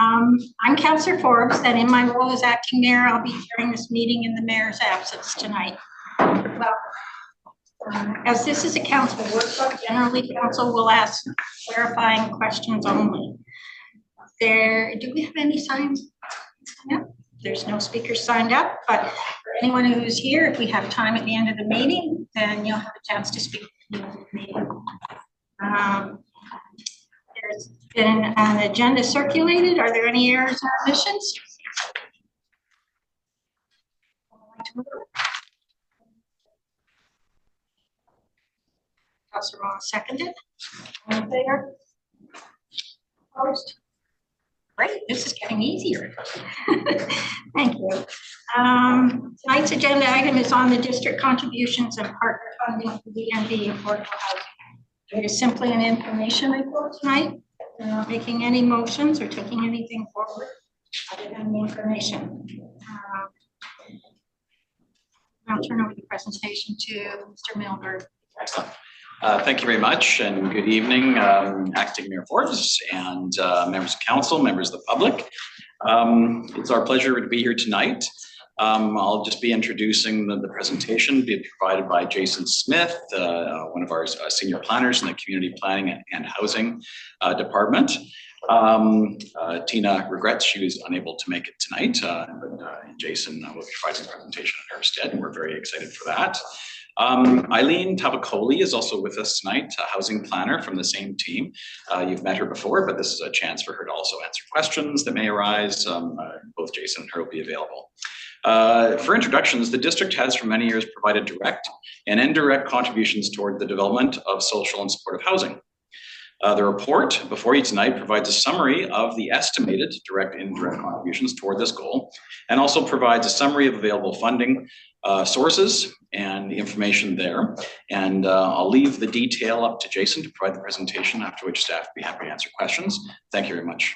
I'm Councillor Forbes, and in my role as acting mayor, I'll be chairing this meeting in the mayor's absence tonight. Well, as this is a council workshop, generally council will ask clarifying questions only. Do we have any signs? Yeah, there's no speakers signed up, but for anyone who's here, if we have time at the end of the meeting, then you'll have a chance to speak at the end of the meeting. There's been an agenda circulated. Are there any errors or omissions? Councillor Ross seconded. All in favor? Opposed? Great, this is getting easier. Thank you. Tonight's agenda item is on the district contributions and partner funding for the DMV affordable housing. It is simply an information report tonight. We're not making any motions or taking anything forward other than the information. I'll turn over the presentation to Mr. Milberg. Excellent. Thank you very much, and good evening, Acting Mayor Forbes and members of council, members of the public. It's our pleasure to be here tonight. I'll just be introducing the presentation being provided by Jason Smith, one of our senior planners in the Community Planning and Housing Department. Tina regrets she was unable to make it tonight, but Jason will be providing the presentation in her stead, and we're very excited for that. Eileen Tavakoli is also with us tonight, a housing planner from the same team. You've met her before, but this is a chance for her to also answer questions that may arise. Both Jason and her will be available. For introductions, the district has for many years provided direct and indirect contributions toward the development of social and supportive housing. The report before you tonight provides a summary of the estimated direct and indirect contributions toward this goal, and also provides a summary of available funding sources and the information there. And I'll leave the detail up to Jason to provide the presentation, after which staff will be happy to answer questions. Thank you very much.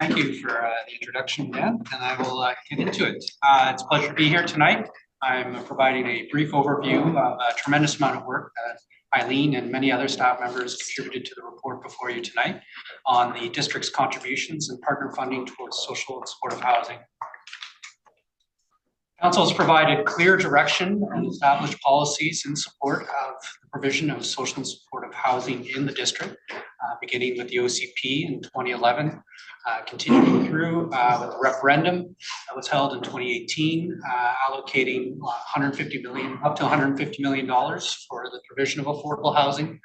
Thank you for the introduction, Dan, and I will get into it. It's a pleasure to be here tonight. I'm providing a brief overview of a tremendous amount of work that Eileen and many other staff members contributed to the report before you tonight on the district's contributions and partner funding towards social and supportive housing. Council has provided clear direction and established policies in support of the provision of social and supportive housing in the district, beginning with the OCP in 2011, continuing through with the referendum that was held in 2018, allocating up to $150 million for the provision of affordable housing,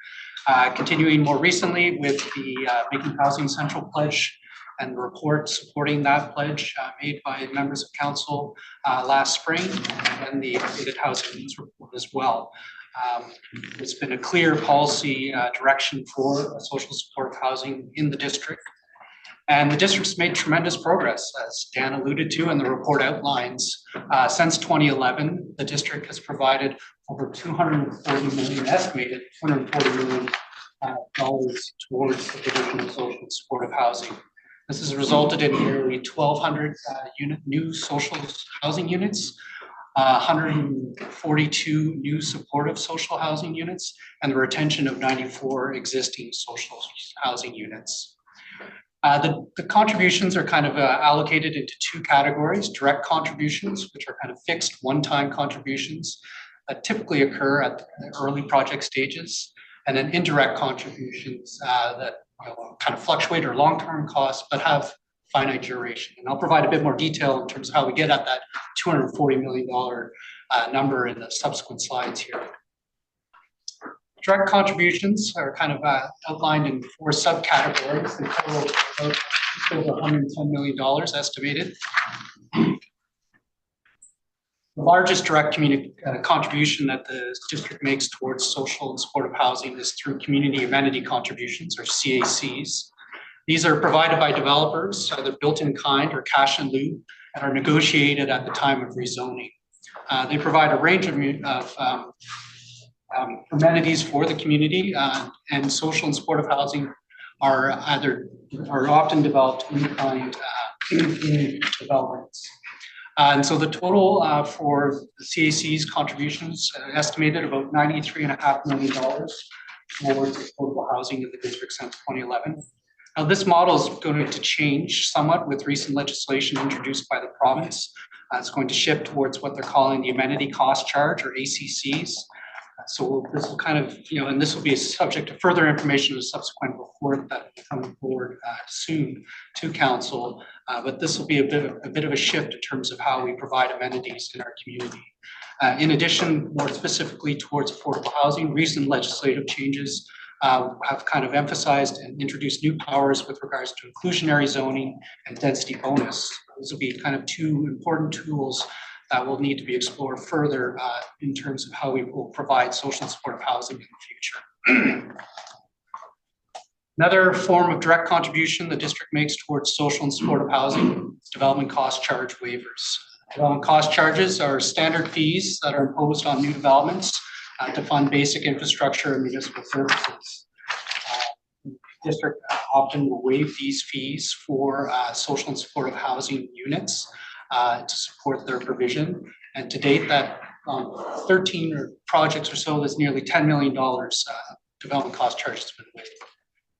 continuing more recently with the Making Housing Central pledge and the report supporting that pledge made by members of council last spring, and the updated housing needs report as well. It's been a clear policy direction for social supportive housing in the district. And the district's made tremendous progress, as Dan alluded to, and the report outlines. Since 2011, the district has provided over $240 million, estimated $240 million towards the provision of social and supportive housing. This has resulted in nearly 1,200 new social housing units, 142 new supportive social housing units, and the retention of 94 existing social housing units. The contributions are kind of allocated into two categories: direct contributions, which are kind of fixed one-time contributions that typically occur at the early project stages, and then indirect contributions that kind of fluctuate or long-term costs, but have finite duration. And I'll provide a bit more detail in terms of how we get at that $240 million number in the subsequent slides here. Direct contributions are kind of outlined in four subcategories. They total over $110 million estimated. The largest direct contribution that the district makes towards social and supportive housing is through community amenity contributions, or CACs. These are provided by developers, either built in kind or cash in lieu, and are negotiated at the time of rezoning. They provide a range of amenities for the community, and social and supportive housing are often developed in kind in developments. And so the total for the CAC's contributions estimated about $93.5 million towards affordable housing in the district since 2011. Now, this model is going to change somewhat with recent legislation introduced by the province. It's going to shift towards what they're calling the amenity cost charge, or ACCs. So this will kind of, and this will be subject to further information in a subsequent report that will come forward soon to council. But this will be a bit of a shift in terms of how we provide amenities in our community. In addition, more specifically towards affordable housing, recent legislative changes have kind of emphasized and introduced new powers with regards to inclusionary zoning and density bonus. These will be kind of two important tools that will need to be explored further in terms of how we will provide social and supportive housing in the future. Another form of direct contribution the district makes towards social and supportive housing is development cost charge waivers. Development cost charges are standard fees that are imposed on new developments to fund basic infrastructure and municipal services. The district often will waive these fees for social and supportive housing units to support their provision. And to date, that 13 projects or so, there's nearly $10 million development cost charges been waived.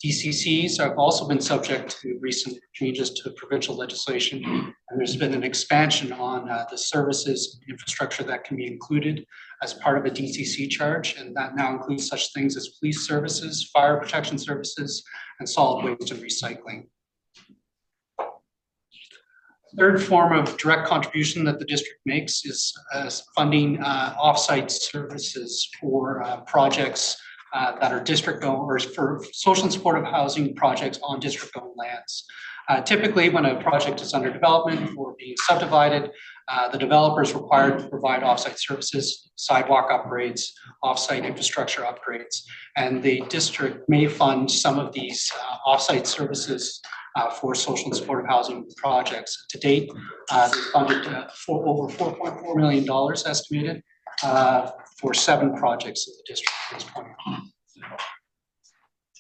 DCCs have also been subject to recent changes to provincial legislation, and there's been an expansion on the services infrastructure that can be included as part of a DCC charge, and that now includes such things as police services, fire protection services, and solid waste and recycling. Third form of direct contribution that the district makes is funding offsite services for projects that are district-owned, or for social and supportive housing projects on district-owned lands. Typically, when a project is under development or being subdivided, the developer is required to provide offsite services, sidewalk upgrades, offsite infrastructure upgrades, and the district may fund some of these offsite services for social and supportive housing projects. To date, they funded for over $4.4 million estimated for 7 projects in the district at this point.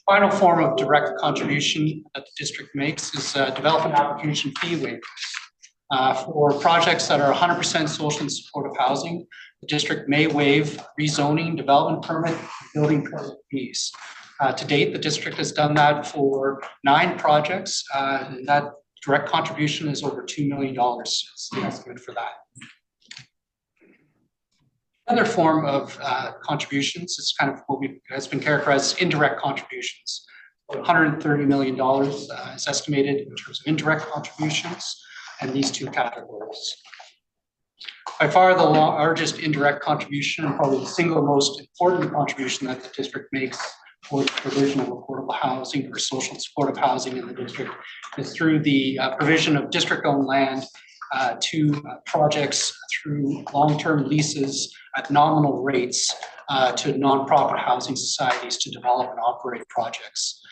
Final form of direct contribution that the district makes is development application fee waivers. For projects that are 100% social and supportive housing, the district may waive rezoning, development permit, and building permit fees. To date, the district has done that for 9 projects, and that direct contribution is over $2 million. It's the estimate for that. Another form of contributions is kind of what has been characterized as indirect contributions. $130 million is estimated in terms of indirect contributions, and these 2 categories. By far the largest indirect contribution, and probably the single most important contribution that the district makes for the provision of affordable housing or social and supportive housing in the district, is through the provision of district-owned land to projects through long-term leases at nominal rates to nonprofit housing societies to develop and operate projects.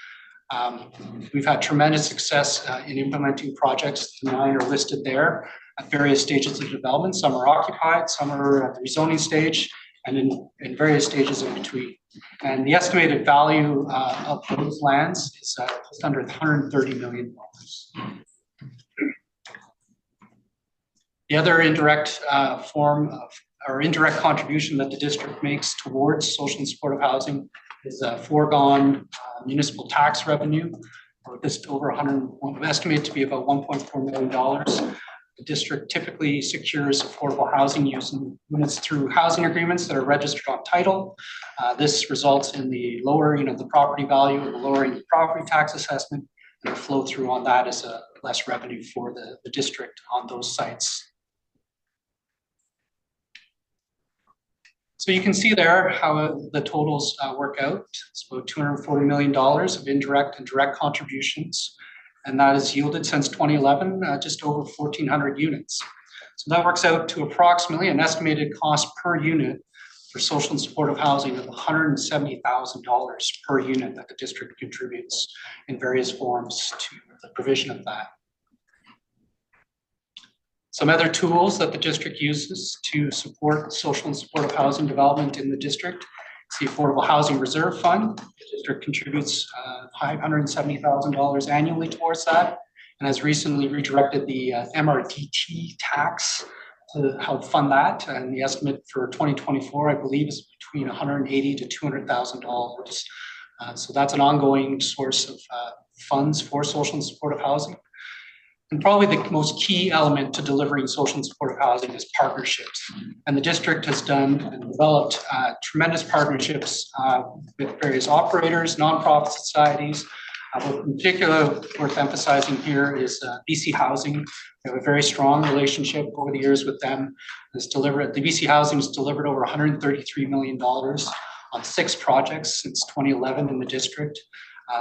We've had tremendous success in implementing projects. The 9 are listed there at various stages of development. Some are occupied, some are at the rezoning stage, and in various stages in between. And the estimated value of those lands is just under $130 million. The other indirect form of, or indirect contribution that the district makes towards social and supportive housing is a foregone municipal tax revenue, just over estimated to be about $1.4 million. The district typically secures affordable housing units through housing agreements that are registered on title. This results in the lowering of the property value and the lowering of the property tax assessment, and the flow through on that is less revenue for the district on those sites. So you can see there how the totals work out. It's about $240 million of indirect and direct contributions, and that has yielded since 2011 just over 1,400 units. So that works out to approximately an estimated cost per unit for social and supportive housing of $170,000 per unit that the district contributes in various forms to the provision of that. Some other tools that the district uses to support social and supportive housing development in the district is the Affordable Housing Reserve Fund. The district contributes $570,000 annually towards that, and has recently redirected the MRDT tax to help fund that. And the estimate for 2024, I believe, is between $180,000 to $200,000. So that's an ongoing source of funds for social and supportive housing. And probably the most key element to delivering social and supportive housing is partnerships. And the district has done and developed tremendous partnerships with various operators, nonprofit societies. What in particular worth emphasizing here is BC Housing. We have a very strong relationship over the years with them. The BC Housing has delivered over $133 million on 6 projects since 2011 in the district.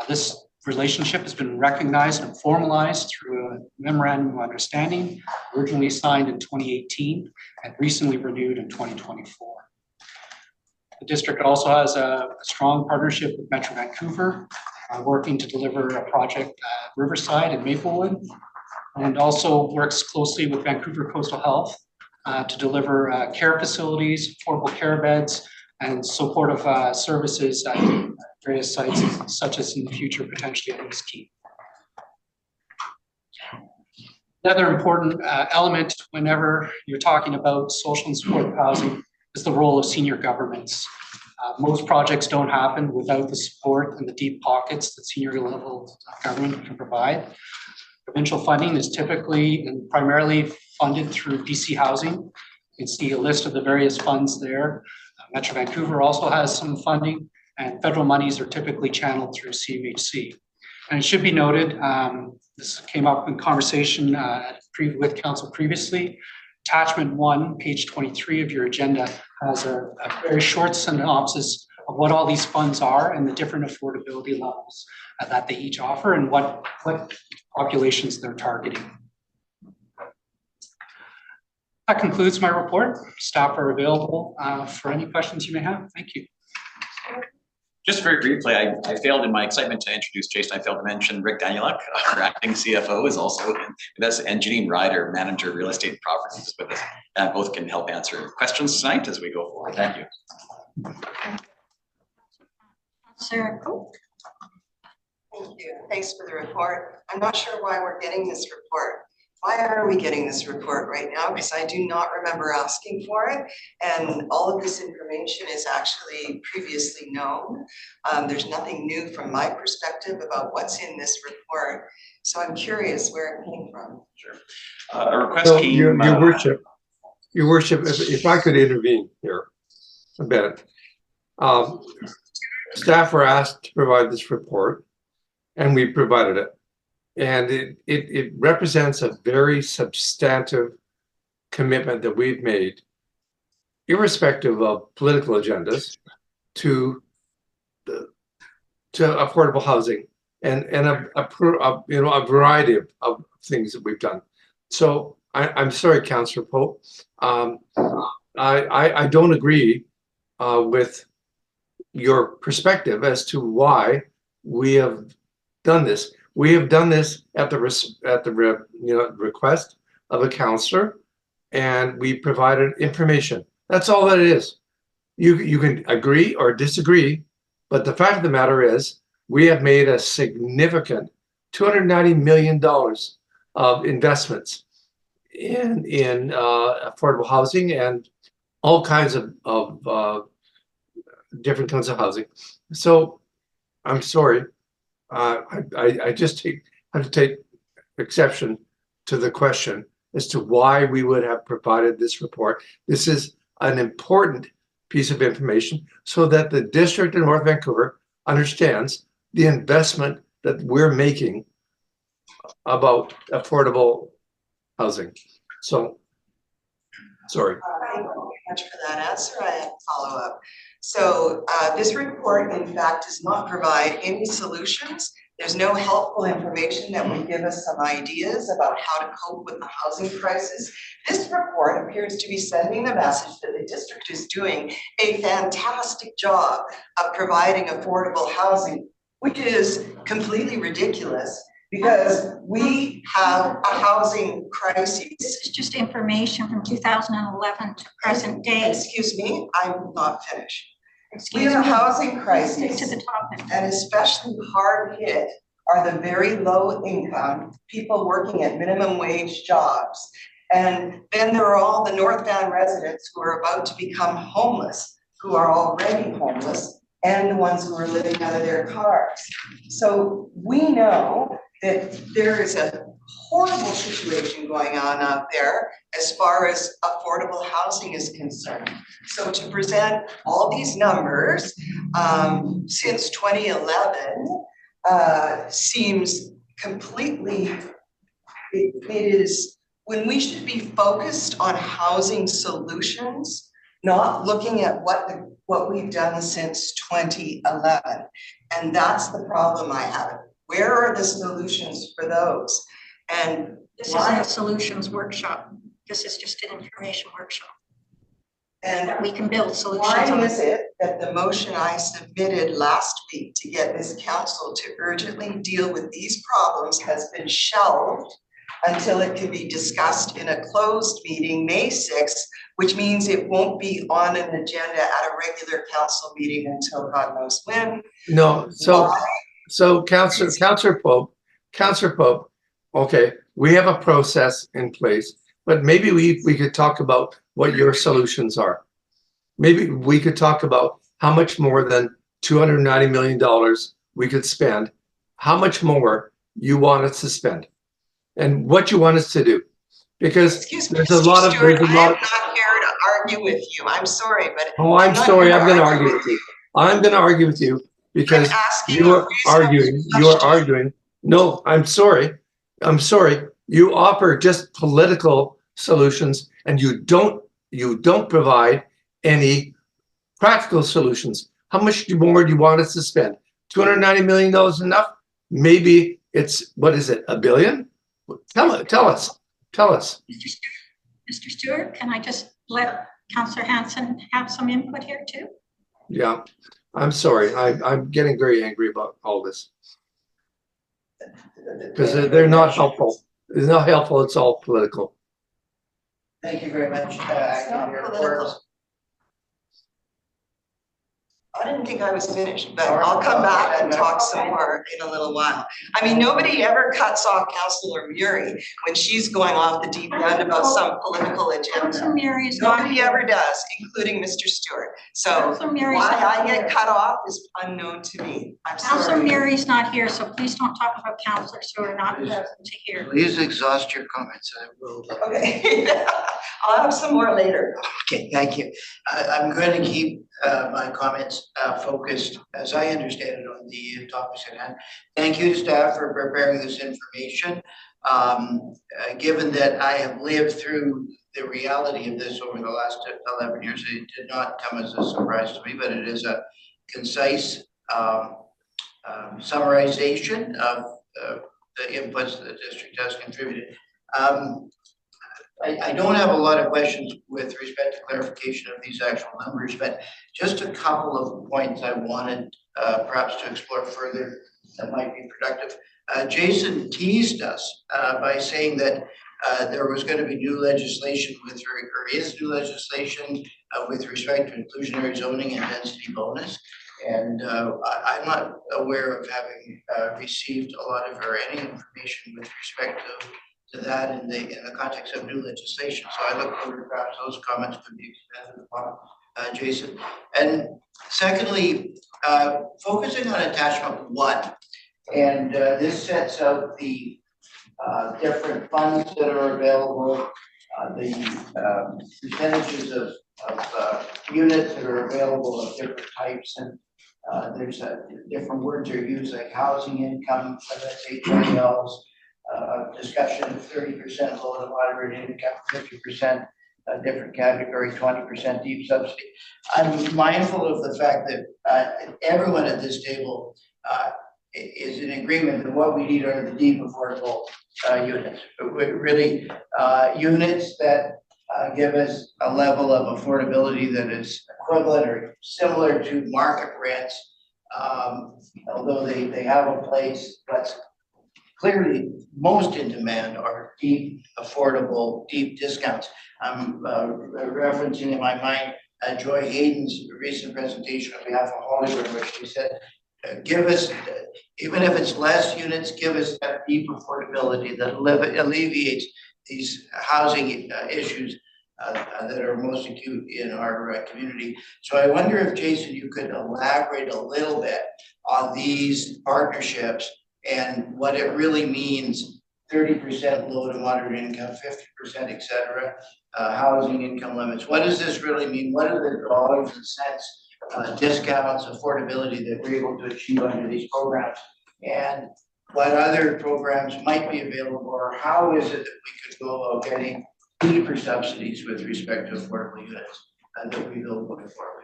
This relationship has been recognized and formalized through a memorandum of understanding, originally signed in 2018 and recently renewed in 2024. The district also has a strong partnership with Metro Vancouver, working to deliver a project at Riverside and Maplewood, and also works closely with Vancouver Coastal Health to deliver care facilities, affordable care beds, and supportive services at various sites, such as in the future potentially at East Key. Another important element whenever you're talking about social and supportive housing is the role of senior governments. Most projects don't happen without the support and the deep pockets that senior level government can provide. Provincial funding is typically and primarily funded through BC Housing. You can see a list of the various funds there. Metro Vancouver also has some funding, and federal monies are typically channeled through CMHC. And it should be noted, this came up in conversation with council previously. Attachment 1, page 23 of your agenda, has a very short synopsis of what all these funds are and the different affordability levels that they each offer and what populations they're targeting. That concludes my report. Staff are available for any questions you may have. Thank you. Just very briefly, I failed in my excitement to introduce Jason. I failed to mention Rick Danieluk, our acting CFO, is also with us, and Janine Ryder, manager of real estate and properties, is with us. And both can help answer questions tonight as we go forward. Thank you. Sarah. Thank you. Thanks for the report. I'm not sure why we're getting this report. Why are we getting this report right now? Because I do not remember asking for it. And all of this information is actually previously known. There's nothing new from my perspective about what's in this report. So I'm curious where it came from. Sure. A request came. Your worship, if I could intervene here a bit. Staff were asked to provide this report, and we provided it. And it represents a very substantive commitment that we've made, irrespective of political agendas, to affordable housing and a variety of things that we've done. So I'm sorry, Councillor Pope. I don't agree with your perspective as to why we have done this. We have done this at the request of a councillor, and we provided information. That's all that it is. You can agree or disagree, but the fact of the matter is we have made a significant $290 million of investments in affordable housing and all kinds of different kinds of housing. So I'm sorry. I just have to take exception to the question as to why we would have provided this report. This is an important piece of information so that the district in North Vancouver understands the investment that we're making about affordable housing. So, sorry. Thank you very much for that answer. I have a follow-up. So this report, in fact, does not provide any solutions. There's no helpful information that would give us some ideas about how to cope with the housing crisis. This report appears to be sending the message that the district is doing a fantastic job of providing affordable housing, which is completely ridiculous because we have a housing crisis. This is just information from 2011 to present day. Excuse me, I'm not finished. We Excuse have a me. housing Stick crisis, to the topic. and especially hard hit are the very low income people working at minimum wage jobs. And then there are all the North Van residents who are about to become homeless, who are already homeless, and the ones who are living out of their cars. So we know that there is a horrible situation going on out there as far as affordable housing is concerned. So to present all these numbers since 2011 seems completely, it is when we should be focused on housing solutions, not looking at what we've done since 2011. And that's the problem I have. Where are the solutions for those? And This isn't a solutions workshop. This is just an information workshop. And We can build solutions why on. is it that the motion I submitted last week to get this council to urgently deal with these problems has been shelved until it can be discussed in a closed meeting, May 6th, which means it won't be on an agenda at a regular council meeting until God knows when. No, so Councillor Pope, okay, we have a process in place, but maybe we could talk about what your solutions are. Maybe we could talk about how much more than $290 million we could spend, how much more you want us to spend, and what you want us to do. Because Excuse me, there's Mr. a lot of, Stewart, there's a I lot am of, not here to argue with you. I'm sorry, but oh, I'm not sorry, here I'm gonna argue with you. I'm gonna argue with you because I'm asking you a are reasonable question. arguing. No, I'm sorry. You offer just political solutions and you don't provide any practical solutions. How much more do you want us to spend? $290 million enough? Maybe it's, what is it, $1 billion? Tell us. Mr. Stewart, can I just let Councillor Hanson have some input here too? Yeah, I'm sorry. I'm getting very angry about all this. Because they're not helpful. It's not helpful, it's all political. Thank you very much. It's not political. I didn't think I was finished, but I'll come back and talk some more in a little while. I mean, nobody ever cuts off Councillor Murray when she's going off the deep end about some political agenda. Councillor Murray is not Nobody here. ever does, including Mr. Stewart. So Councillor Murray's why not I get here. cut off is unknown to me. I'm Councillor sorry. Murray's not here, so please don't talk about councillors who are not present to hear. Please exhaust your comments. I will. Okay, I'll have some more later. Okay, thank you. I'm going to keep my comments focused, as I understand it, on the topics at hand. Thank you, staff, for preparing this information. Given that I have lived through the reality of this over the last 11 years, it did not come as a surprise to me, but it is a concise summarization of the inputs that the district has contributed. I don't have a lot of questions with respect to clarification of these actual numbers, but just a couple of points I wanted perhaps to explore further that might be productive. Jason teased us by saying that there was going to be new legislation or is new legislation with respect to inclusionary zoning and density bonus. And I'm not aware of having received a lot of or any information with respect to that in the context of new legislation. So I look forward to perhaps those comments could be expanded upon, Jason. And secondly, focusing on attachment 1, and this sets out the different funds that are available, the percentages of units that are available of different types, and there's different words are used like housing income, let's say $20. Discussion of 30% low to moderate income, 50% different category, 20% deep subsidy. I'm mindful of the fact that everyone at this table is in agreement that what we need are the deep affordable units. Really, units that give us a level of affordability that is equivalent or similar to market rents, although they have a place that's clearly most in demand are deep, affordable, deep discounts. I'm referencing in my mind Joy Hayden's recent presentation on behalf of Hollywood, where she said, give us, even if it's less units, give us that deep affordability that alleviates these housing issues that are most acute in our community. So I wonder if, Jason, you could elaborate a little bit on these partnerships and what it really means, 30% low to moderate income, 50%, et cetera, housing income limits. What does this really mean? What are the dollars and cents, discounts, affordability that we're able to achieve under these programs? And what other programs might be available, or how is it that we could go about getting deeper subsidies with respect to affordable units that we build going forward?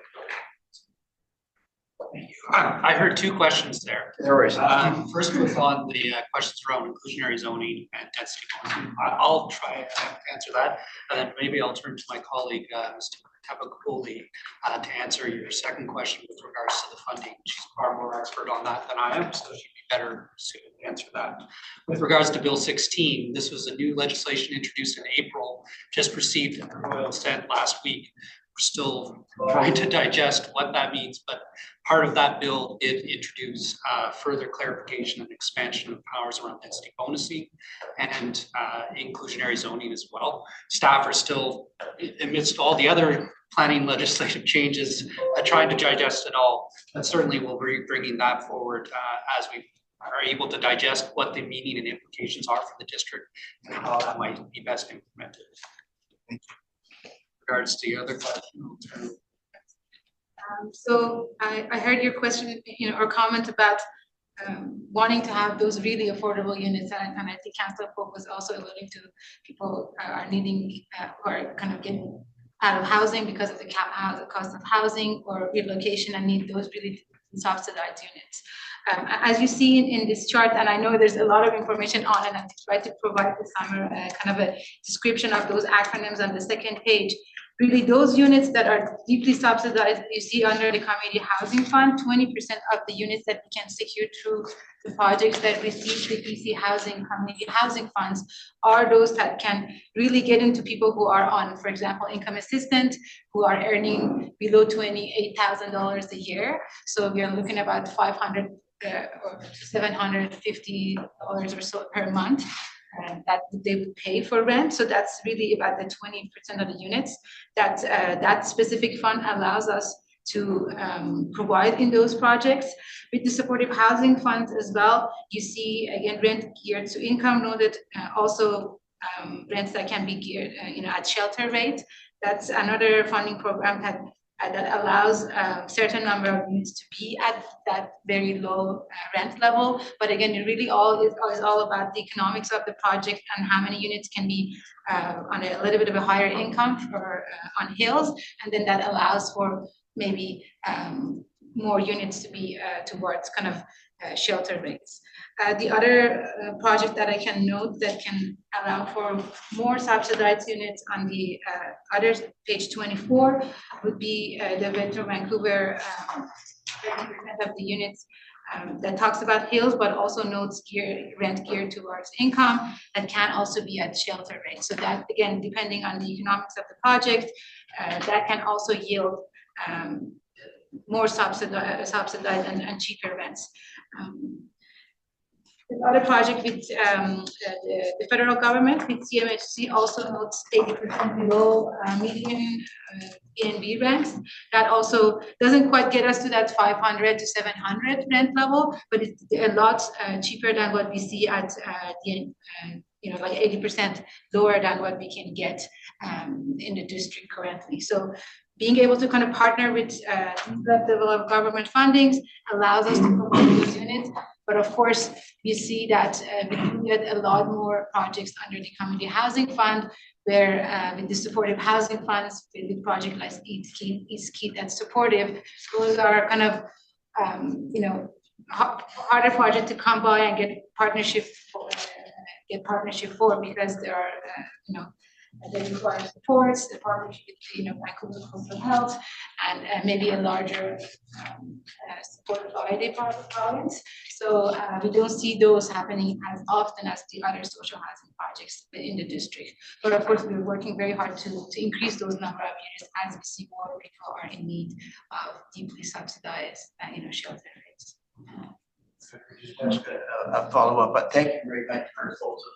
I heard two questions there. There is. First was on the questions around inclusionary zoning and density bonus. I'll try to answer that, and then maybe I'll turn to my colleague, Mr. Tabakoli, to answer your second question with regards to the funding. She's far more expert on that than I am, so she'd be better suited to answer that. With regards to Bill 16, this was a new legislation introduced in April, just received at the Royal Assent last week. We're still trying to digest what that means, but part of that bill did introduce further clarification and expansion of powers around density bonusing and inclusionary zoning as well. Staff are still, amidst all the other planning legislative changes, trying to digest it all, but certainly we'll be bringing that forward as we are able to digest what the meaning and implications are for the district and how that might be best implemented. Thank you. Regards to the other question. So I heard your question, or comment about wanting to have those really affordable units, and I think Councillor Pope was also alluding to people are needing or kind of getting out of housing because of the cost of housing or relocation and need those really subsidized units. As you see in this chart, and I know there's a lot of information on it, and I tried to provide this summer kind of a description of those acronyms on the second page. Really, those units that are deeply subsidized, you see under the Community Housing Fund, 20% of the units that we can secure through the projects that receive the BC Housing, Community Housing Funds are those that can really get into people who are on, for example, income assistance, who are earning below $28,000 a year. So we are looking about $500 or $750 or so per month. That they would pay for rent. So that's really about the 20% of the units that that specific fund allows us to provide in those projects. With the supportive housing funds as well, you see again rent geared to income noted, also rents that can be geared at shelter rate. That's another funding program that allows a certain number of units to be at that very low rent level. But again, it really is all about the economics of the project and how many units can be on a little bit of a higher income for on hills, and then that allows for maybe more units to be towards kind of shelter rates. The other project that I can note that can allow for more subsidized units on the other page 24 would be the Metro Vancouver 30% of the units that talks about hills, but also notes rent geared towards income that can also be at shelter rate. So that again, depending on the economics of the project, that can also yield more subsidized and cheaper rents. The other project with the federal government with CMHC also notes 80% below median B&B rents. That also doesn't quite get us to that 500 to 700 rent level, but it's a lot cheaper than what we see at the like 80% lower than what we can get in the district currently. So being able to kind of partner with that level of government fundings allows us to provide these units. But of course, you see that we can get a lot more projects under the Community Housing Fund, where with the supportive housing funds, with the project like East Keith that's supportive, those are kind of harder project to come by and get partnership for because there are they require supports, the partnership with Vancouver Coastal Health, and maybe a larger support by the province. So we don't see those happening as often as the other social housing projects in the district. But of course, we're working very hard to increase those number of units as we see more people are in need of deeply subsidized, shelter rates. Just ask a follow-up, but thank you very much for both of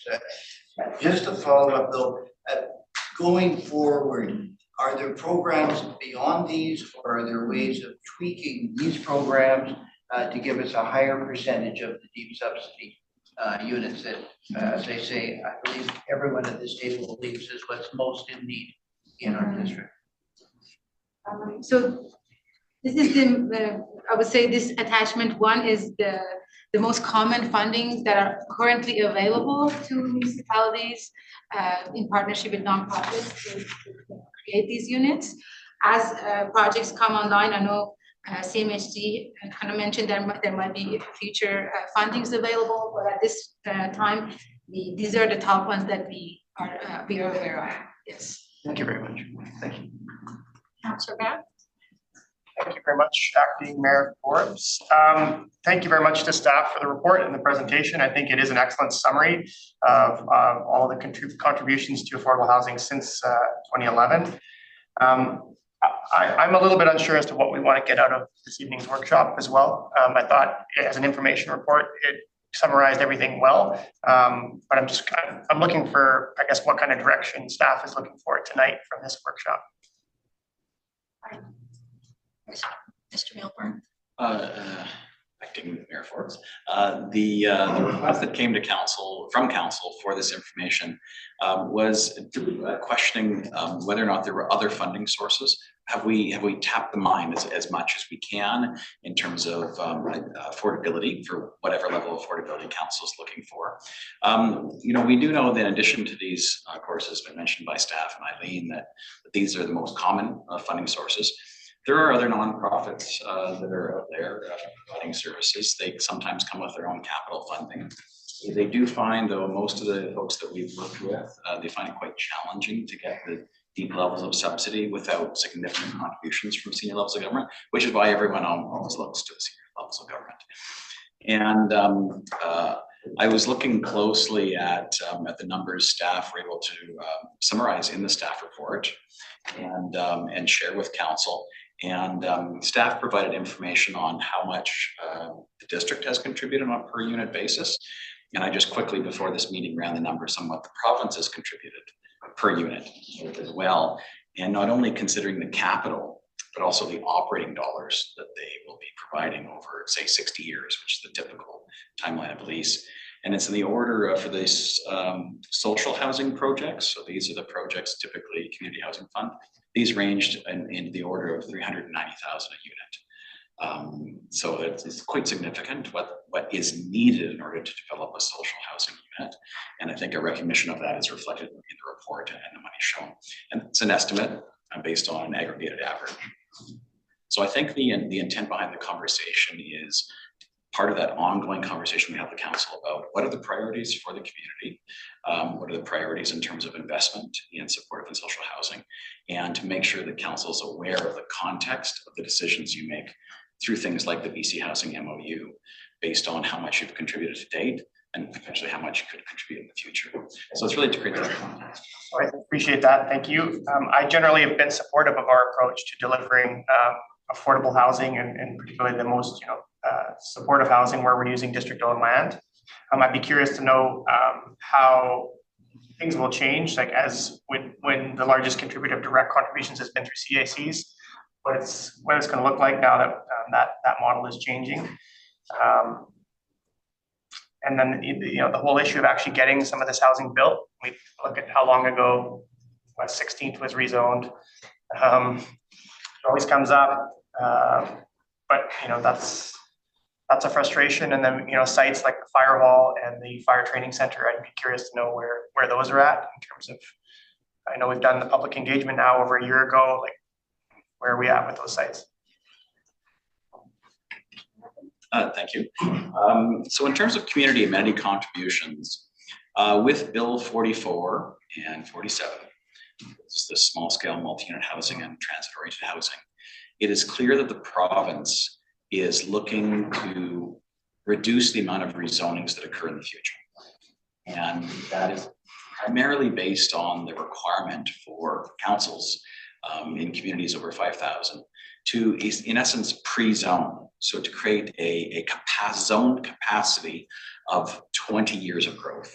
that. Just to follow up though, going forward, are there programs beyond these, or are there ways of tweaking these programs to give us a higher percentage of the deep subsidy units that, as I say, I believe everyone at this table believes is what's most in need in our district? So this is I would say this attachment 1 is the most common funding that are currently available to municipalities in partnership with nonprofits to create these units. As projects come online, I know CMHC kind of mentioned that there might be future fundings available, but at this time, these are the top ones that we are aware of. Yes. Thank you very much. Thank you. Councillor Batt? Thank you very much, Acting Mayor Forbes. Thank you very much to staff for the report and the presentation. I think it is an excellent summary of all the contributions to affordable housing since 2011. I'm a little bit unsure as to what we want to get out of this evening's workshop as well. I thought as an information report, it summarized everything well, but I'm looking for, I guess, what kind of direction staff is looking for tonight from this workshop. Mr. Milburn? Acting Mayor Forbes, the request that came to from council for this information was questioning whether or not there were other funding sources. Have we tapped the mine as much as we can in terms of affordability for whatever level of affordability council is looking for? We do know that in addition to these courses been mentioned by staff and Eileen that these are the most common funding sources. There are other nonprofits that are out there providing services. They sometimes come with their own capital funding. They do find, though, most of the folks that we've worked with, they find it quite challenging to get the deep levels of subsidy without significant contributions from senior levels of government, which is why everyone always looks to the senior levels of government. And I was looking closely at the numbers staff were able to summarize in the staff report and share with council. And staff provided information on how much the district has contributed on a per unit basis. And I just quickly before this meeting ran the numbers on what the province has contributed per unit as well. And not only considering the capital, but also the operating dollars that they will be providing over, say, 60 years, which is the typical timeline of lease. And it's in the order for these social housing projects. So these are the projects, typically community housing fund. These ranged in the order of 390,000 a unit. So it's quite significant what is needed in order to develop a social housing unit. And I think a recognition of that is reflected in the report and the money shown. And it's an estimate based on an aggregated average. So I think the intent behind the conversation is part of that ongoing conversation we have with the council about what are the priorities for the community, what are the priorities in terms of investment in supportive and social housing, and to make sure that council is aware of the context of the decisions you make through things like the BC Housing MOU, based on how much you've contributed to date and potentially how much you could contribute in the future. So it's really to create that context. I appreciate that. Thank you. I generally have been supportive of our approach to delivering affordable housing and particularly the most supportive housing where we're using district-owned land. I'd be curious to know how things will change, like as when the largest contributor of direct contributions has been through CACs, what it's going to look like now that that model is changing. And then the whole issue of actually getting some of this housing built. We look at how long ago West 16th was rezoned. It always comes up, but that's a frustration. And then sites like the fire hall and the fire training center, I'd be curious to know where those are at in terms of. I know we've done the public engagement now over a year ago. Like, where are we at with those sites? Thank you. So in terms of community amenity contributions, with Bill 44 and 47, this is the small scale multi-unit housing and transit-oriented housing, it is clear that the province is looking to reduce the amount of rezonings that occur in the future. And that is primarily based on the requirement for councils in communities over 5,000 to, in essence, pre-zone. So to create a zone capacity of 20 years of growth.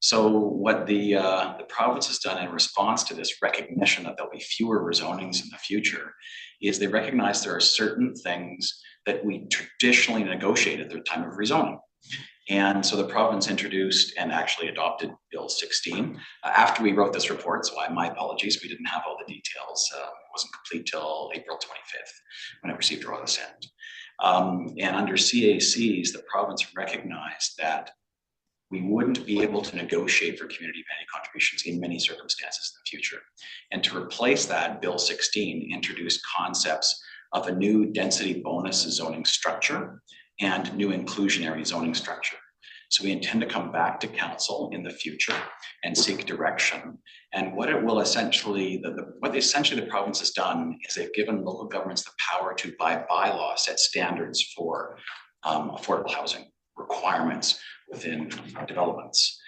So what the province has done in response to this recognition that there'll be fewer rezonings in the future is they recognize there are certain things that we traditionally negotiate at the time of rezoning. And so the province introduced and actually adopted Bill 16 after we wrote this report. So my apologies, we didn't have all the details. It wasn't complete till April 25th when I received royal assent. And under CACs, the province recognized that we wouldn't be able to negotiate for community value contributions in many circumstances in the future. And to replace that, Bill 16 introduced concepts of a new density bonus zoning structure and new inclusionary zoning structure. So we intend to come back to council in the future and seek direction. And what it will essentially, what essentially the province has done is they've given local governments the power to by bylaw set standards for affordable housing requirements within developments.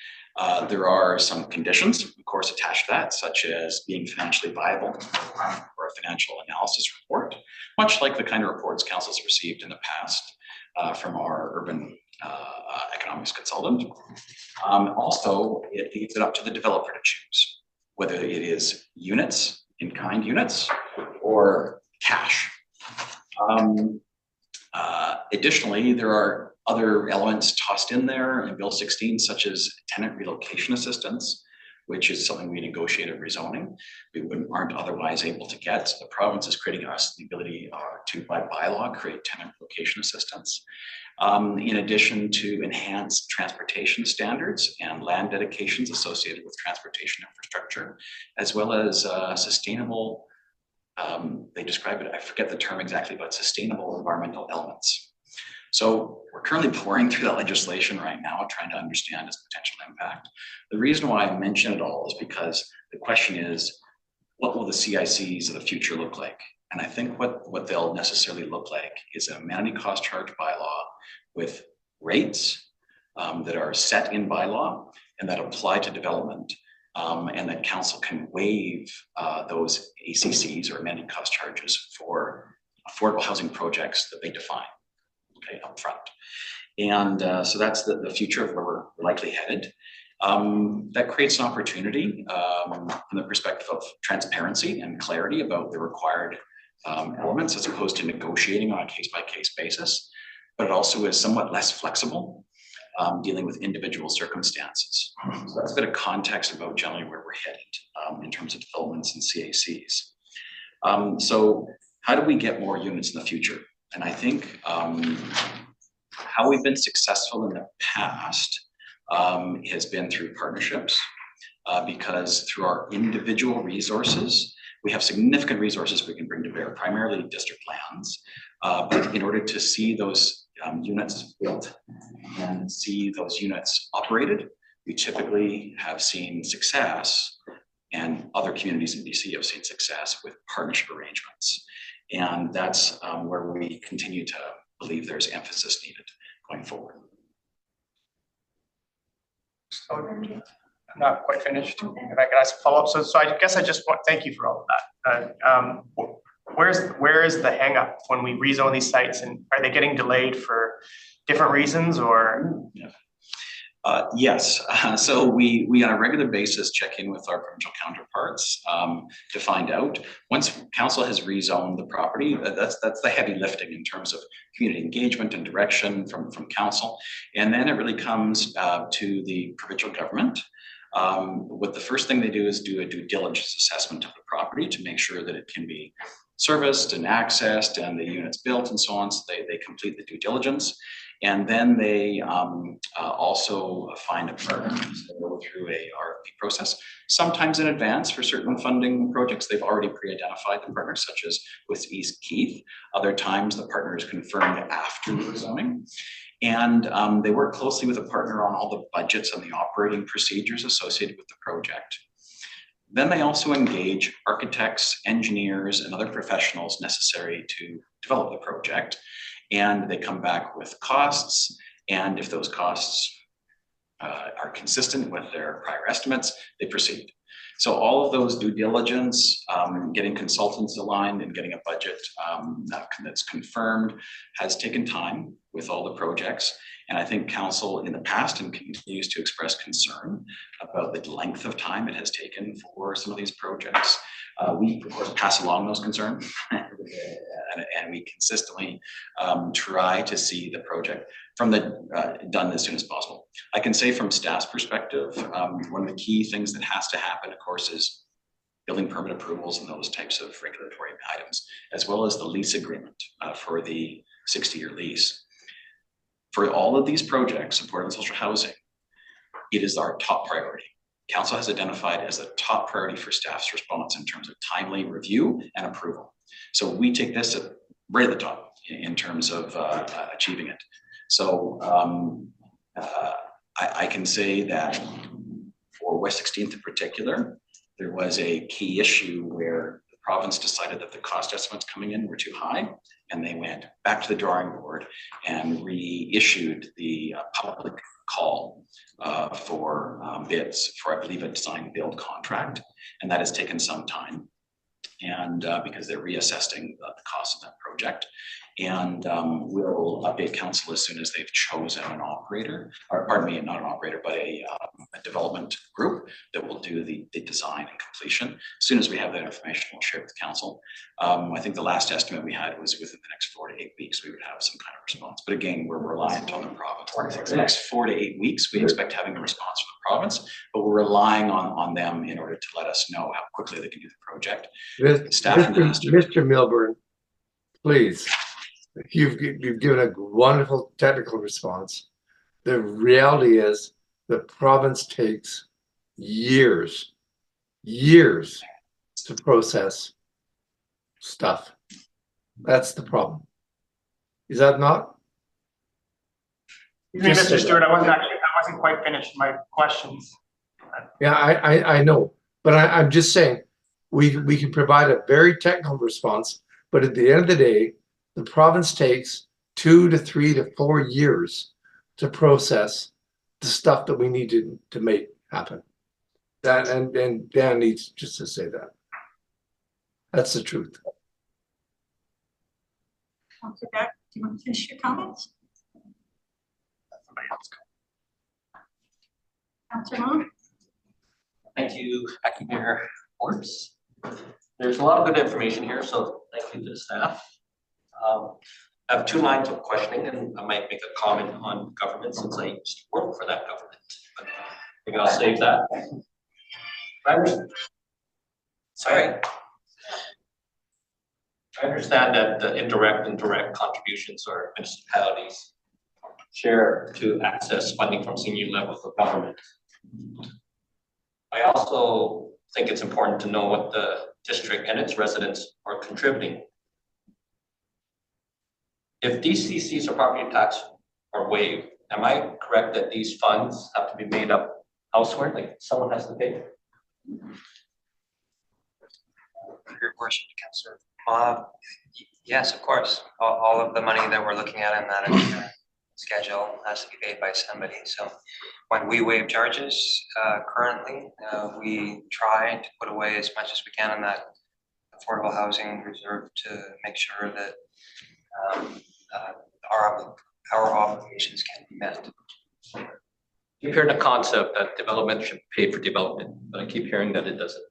There are some conditions, of course, attached to that, such as being financially viable or a financial analysis report, much like the kind of reports councils received in the past from our urban economics consultant. Also, it leaves it up to the developer to choose whether it is units, in-kind units, or cash. Additionally, there are other elements tossed in there in Bill 16, such as tenant relocation assistance, which is something we negotiate at rezoning. We aren't otherwise able to get. The province is creating us the ability to, by bylaw, create tenant relocation assistance. In addition to enhanced transportation standards and land dedications associated with transportation infrastructure, as well as sustainable, they describe it, I forget the term exactly, but sustainable environmental elements. So we're currently pouring through that legislation right now, trying to understand its potential impact. The reason why I mention it all is because the question is, what will the CICs of the future look like? And I think what they'll necessarily look like is an amenity cost charge bylaw with rates that are set in bylaw and that apply to development, and that council can waive those ACCs or amenity cost charges for affordable housing projects that they define. Okay, up front. And so that's the future of where we're likely headed. That creates an opportunity from the perspective of transparency and clarity about the required elements as opposed to negotiating on a case-by-case basis, but it also is somewhat less flexible, dealing with individual circumstances. So that's a bit of context about generally where we're headed in terms of developments and CACs. So how do we get more units in the future? And I think how we've been successful in the past has been through partnerships, because through our individual resources, we have significant resources we can bring to bear, primarily district lands, but in order to see those units built and see those units operated, we typically have seen success, and other communities in BC have seen success with partnership arrangements. And that's where we continue to believe there's emphasis needed going forward. So I'm not quite finished. If I could ask a follow-up. So I guess I just want thank you for all of that. Where is the hang up when we rezone these sites, and are they getting delayed for different reasons or? Yeah. Yes, so we on a regular basis check in with our provincial counterparts to find out. Once council has rezoned the property, that's the heavy lifting in terms of community engagement and direction from council. And then it really comes to the provincial government. What the first thing they do is do a due diligence assessment of the property to make sure that it can be serviced and accessed and the units built and so on. So they complete the due diligence. And then they also find a partner to go through a RFP process, sometimes in advance for certain funding projects. They've already pre-identified the partner, such as with East Keith. Other times the partner is confirmed after the rezoning. And they work closely with a partner on all the budgets and the operating procedures associated with the project. Then they also engage architects, engineers, and other professionals necessary to develop the project. And they come back with costs, and if those costs are consistent with their prior estimates, they proceed. So all of those due diligence, getting consultants aligned and getting a budget that's confirmed has taken time with all the projects. And I think council in the past and continues to express concern about the length of time it has taken for some of these projects. We of course pass along those concerns and we consistently try to see the project done as soon as possible. I can say from staff's perspective, one of the key things that has to happen, of course, is building permit approvals and those types of regulatory items, as well as the lease agreement for the 60-year lease. For all of these projects, supporting social housing, it is our top priority. Council has identified as a top priority for staff's response in terms of timely review and approval. So we take this right at the top in terms of achieving it. So I can say that for West 16th in particular, there was a key issue where the province decided that the cost estimates coming in were too high, and they went back to the drawing board and reissued the public call for bids for, I believe, a design build contract, and that has taken some time. And because they're reassessing the cost of that project, and we'll update council as soon as they've chosen an operator, or pardon me, not an operator, but a development group that will do the design and completion. As soon as we have that information, we'll share with council. I think the last estimate we had was within the next 4 to 8 weeks, we would have some kind of response. But again, we're reliant on the province. For the next 4 to 8 weeks, we expect having a response from the province, but we're relying on them in order to let us know how quickly they can do the project. Mr. Milburn, please, you've given a wonderful technical response. The reality is the province takes years to process stuff. That's the problem. Is that not? Mr. Stewart, I wasn't quite finished my questions. Yeah, I know, but I'm just saying we can provide a very technical response, but at the end of the day, the province takes 2 to 3 to 4 years to process the stuff that we need to make happen. That and Dan needs just to say that. That's the truth. Councilor Beck, do you want to finish your comments? Councilor Long? Thank you, Acting Mayor Forbes. There's a lot of good information here, so thank you to the staff. I have 2 lines of questioning, and I might make a comment on government since I used to work for that government, but maybe I'll save that. Sorry. I understand that the indirect and direct contributions or municipalities share to access funding from senior levels of government. I also think it's important to know what the district and its residents are contributing. If DCCs or property tax are waived, am I correct that these funds have to be made up elsewhere, like someone has to pay? Your worship, Councillor. Yes, of course. All of the money that we're looking at in that schedule has to be paid by somebody. So when we waive charges, currently, we try to put away as much as we can in that affordable housing reserve to make sure that our obligations can be met. Keep hearing the concept that development should pay for development, but I keep hearing that it doesn't.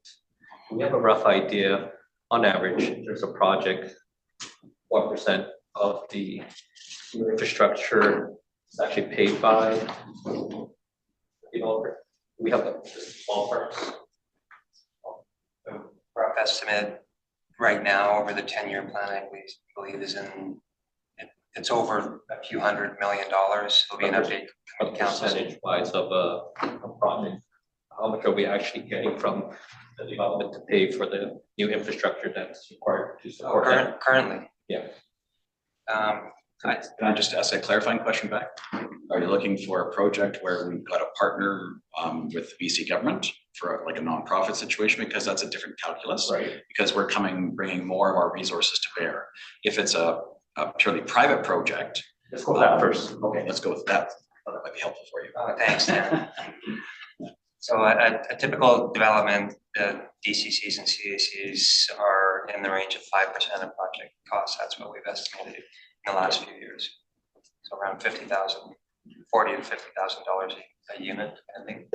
We have a rough idea, on average, there's a project, what % of the infrastructure is actually paid by developer? We have the small firms. Rough estimate right now over the 10-year plan, I believe is it's over a few $100 million. It'll be an update. Percentage wise of a project, how much are we actually getting from the development to pay for the new infrastructure that's required to support currently? Yeah. Can I just ask a clarifying question back? Are you looking for a project where we've got a partner with the BC government for like a nonprofit situation? Because that's a different calculus. Right. Because we're bringing more of our resources to bear. If it's a purely private project. Let's go with that first. Okay, let's go with that. Oh, that might be helpful for you. Thanks, Dan. So a typical development the DCCs and CACs are in the range of 5% of project costs. That's what we've estimated in the last few years. So around $50,000, $40,000 to $50,000 a unit, I think.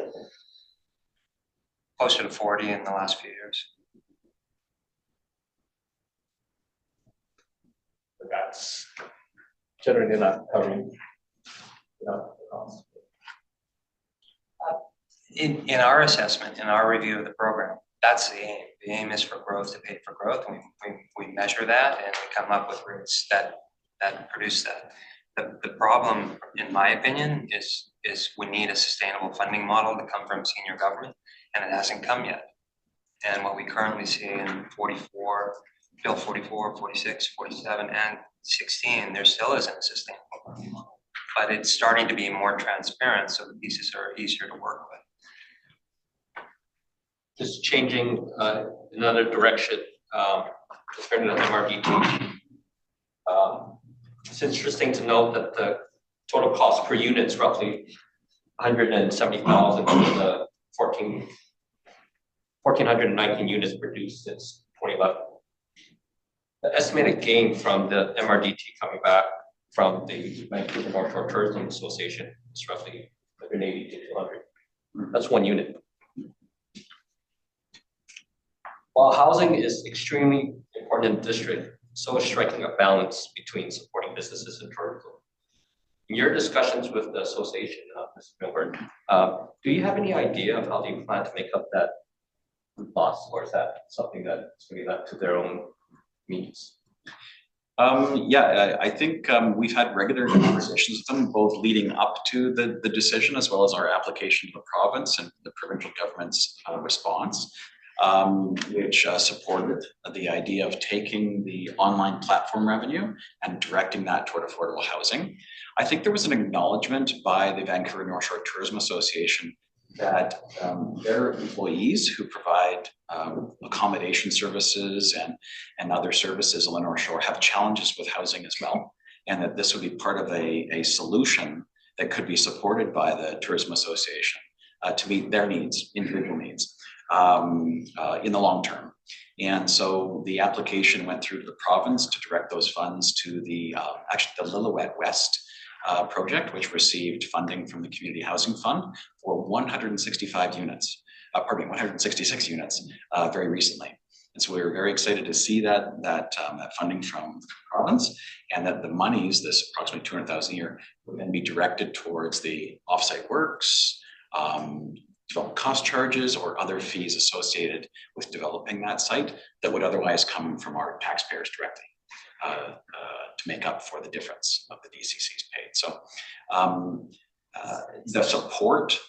Closer to 40 in the last few years. But that's generally not covering. In our assessment, in our review of the program, that's the aim. The aim is for growth to pay for growth. We measure that and we come up with rates that produce that. The problem, in my opinion, is we need a sustainable funding model to come from senior government, and it hasn't come yet. And what we currently see in 44, Bill 44, 46, 47, and 16, there still isn't a sustainable funding model. But it's starting to be more transparent, so the pieces are easier to work with. Just changing another direction, concerning the MRDT. It's interesting to note that the total cost per unit is roughly 170,000 for the 1,419 units produced since 2011. The estimated gain from the MRDT coming back from the Vancouver North Shore Tourism Association is roughly 180 to 200. That's one unit. While housing is extremely important in the district, so is striking a balance between supporting businesses and tourism. In your discussions with the association, Mr. Milburn, do you have any idea of how they plan to make up that loss, or is that something that's going to be left to their own means? Yeah, I think we've had regular conversations with them, both leading up to the decision as well as our application to the province and the provincial government's response. Which supported the idea of taking the online platform revenue and directing that toward affordable housing. I think there was an acknowledgement by the Vancouver North Shore Tourism Association that their employees who provide accommodation services and other services on the North Shore have challenges with housing as well, and that this would be part of a solution that could be supported by the Tourism Association to meet their needs, individual needs. In the long term. And so the application went through to the province to direct those funds to the Lillooet West project, which received funding from the Community Housing Fund for 165 units, 166 units very recently. And so we were very excited to see that funding from the province, and that the monies, this approximately 200,000 a year, would then be directed towards the offsite works, development cost charges, or other fees associated with developing that site that would otherwise come from our taxpayers directly to make up for the difference of the DCCs paid. So the support,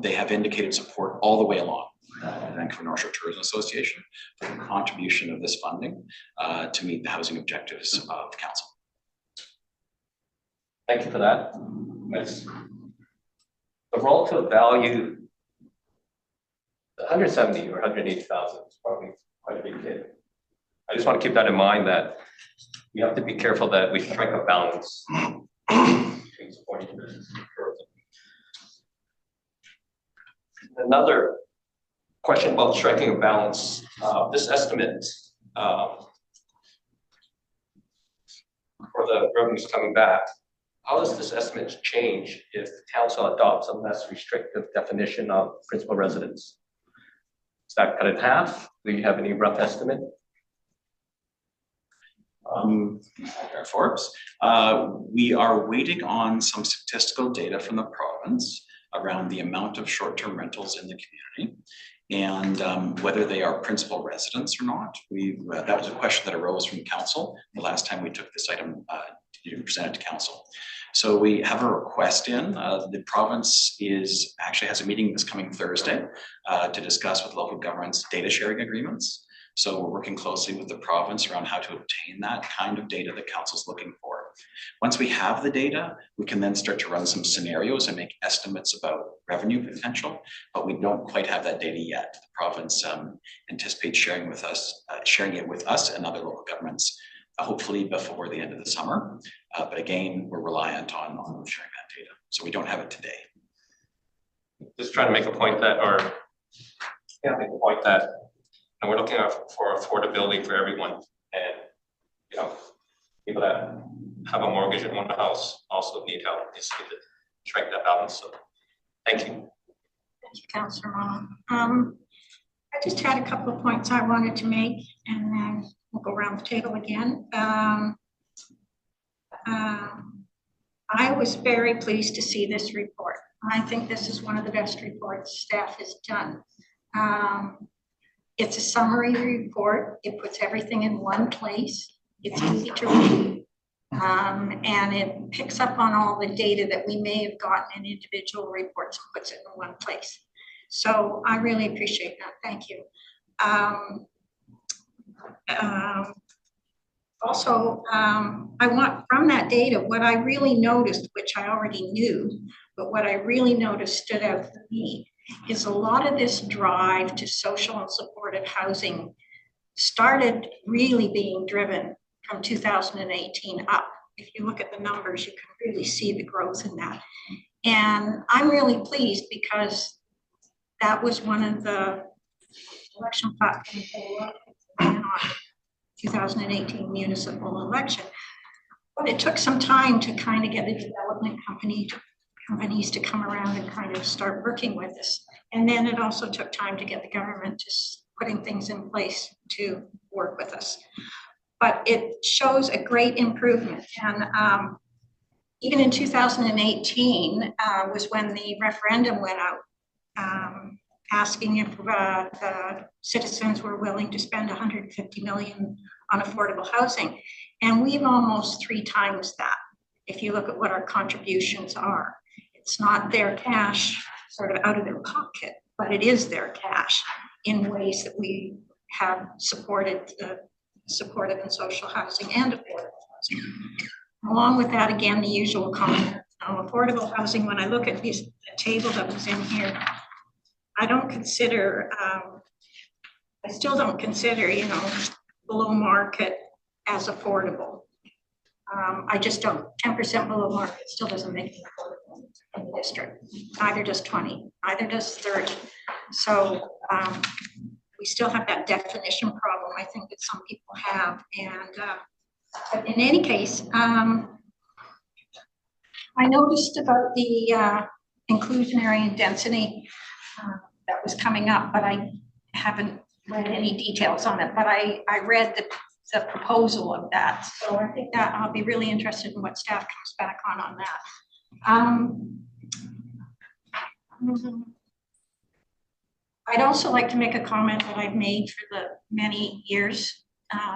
they have indicated support all the way along. The Vancouver North Shore Tourism Association for the contribution of this funding to meet the housing objectives of council. Thank you for that. Yes. The relative value, 170 or 180,000 is probably quite a big hit. I just want to keep that in mind, that we have to be careful that we strike a balance between supporting business and tourism. Another question about striking a balance. This estimate for the revenues coming back, how does this estimate change if the council adopts a less restrictive definition of principal residence? Is that cut in half? Do you have any rough estimate? Forbes, we are waiting on some statistical data from the province around the amount of short-term rentals in the community and whether they are principal residents or not. That was a question that arose from council the last time we took this item to present it to council. So we have a request in. The province actually has a meeting this coming Thursday to discuss with local governments data sharing agreements. So we're working closely with the province around how to obtain that kind of data that council's looking for. Once we have the data, we can then start to run some scenarios and make estimates about revenue potential, but we don't quite have that data yet. The province anticipates sharing it with us and other local governments, hopefully before the end of the summer. But again, we're reliant on sharing that data. So we don't have it today. Just trying to make a point that our Yeah, make the point that, and we're looking for affordability for everyone, and, you know, people that have a mortgage and own a house also need help, they see to strike that balance, so, thank you. Thank you, Councillor Mon. I just had a couple of points I wanted to make, and then we'll go around the table again. I was very pleased to see this report. I think this is one of the best reports staff has done. It's a summary report. It puts everything in one place. It's easy to read. And it picks up on all the data that we may have gotten in individual reports and puts it in one place. So I really appreciate that. Thank you. Also, I want from that data, what I really noticed, which I already knew, but what I really noticed stood out for me is a lot of this drive to social and supportive housing started really being driven from 2018 up. If you look at the numbers, you can really see the growth in that. And I'm really pleased because that was one of the election platforms on 2018 municipal election. But it took some time to kind of get the development companies to come around and kind of start working with us. And then it also took time to get the government to putting things in place to work with us. But it shows a great improvement. And even in 2018 was when the referendum went out, asking if the citizens were willing to spend 150 million on affordable housing. And we've almost 3 times that. If you look at what our contributions are, it's not their cash sort of out of their pocket, but it is their cash in ways that we have supported supportive and social housing and affordable housing. Along with that, again, the usual comment. Affordable housing, when I look at this table that was in here, I don't consider, I still don't consider, you know, below market as affordable. I just don't. 10% below market still doesn't make it affordable in the district. Neither does 20, neither does 30. So we still have that definition problem, I think, that some people have. And but in any case, I noticed about the inclusionary and density that was coming up, but I haven't read any details on it, but I read the proposal of that. So I think that I'll be really interested in what staff comes back on that. I'd also like to make a comment that I've made for the many years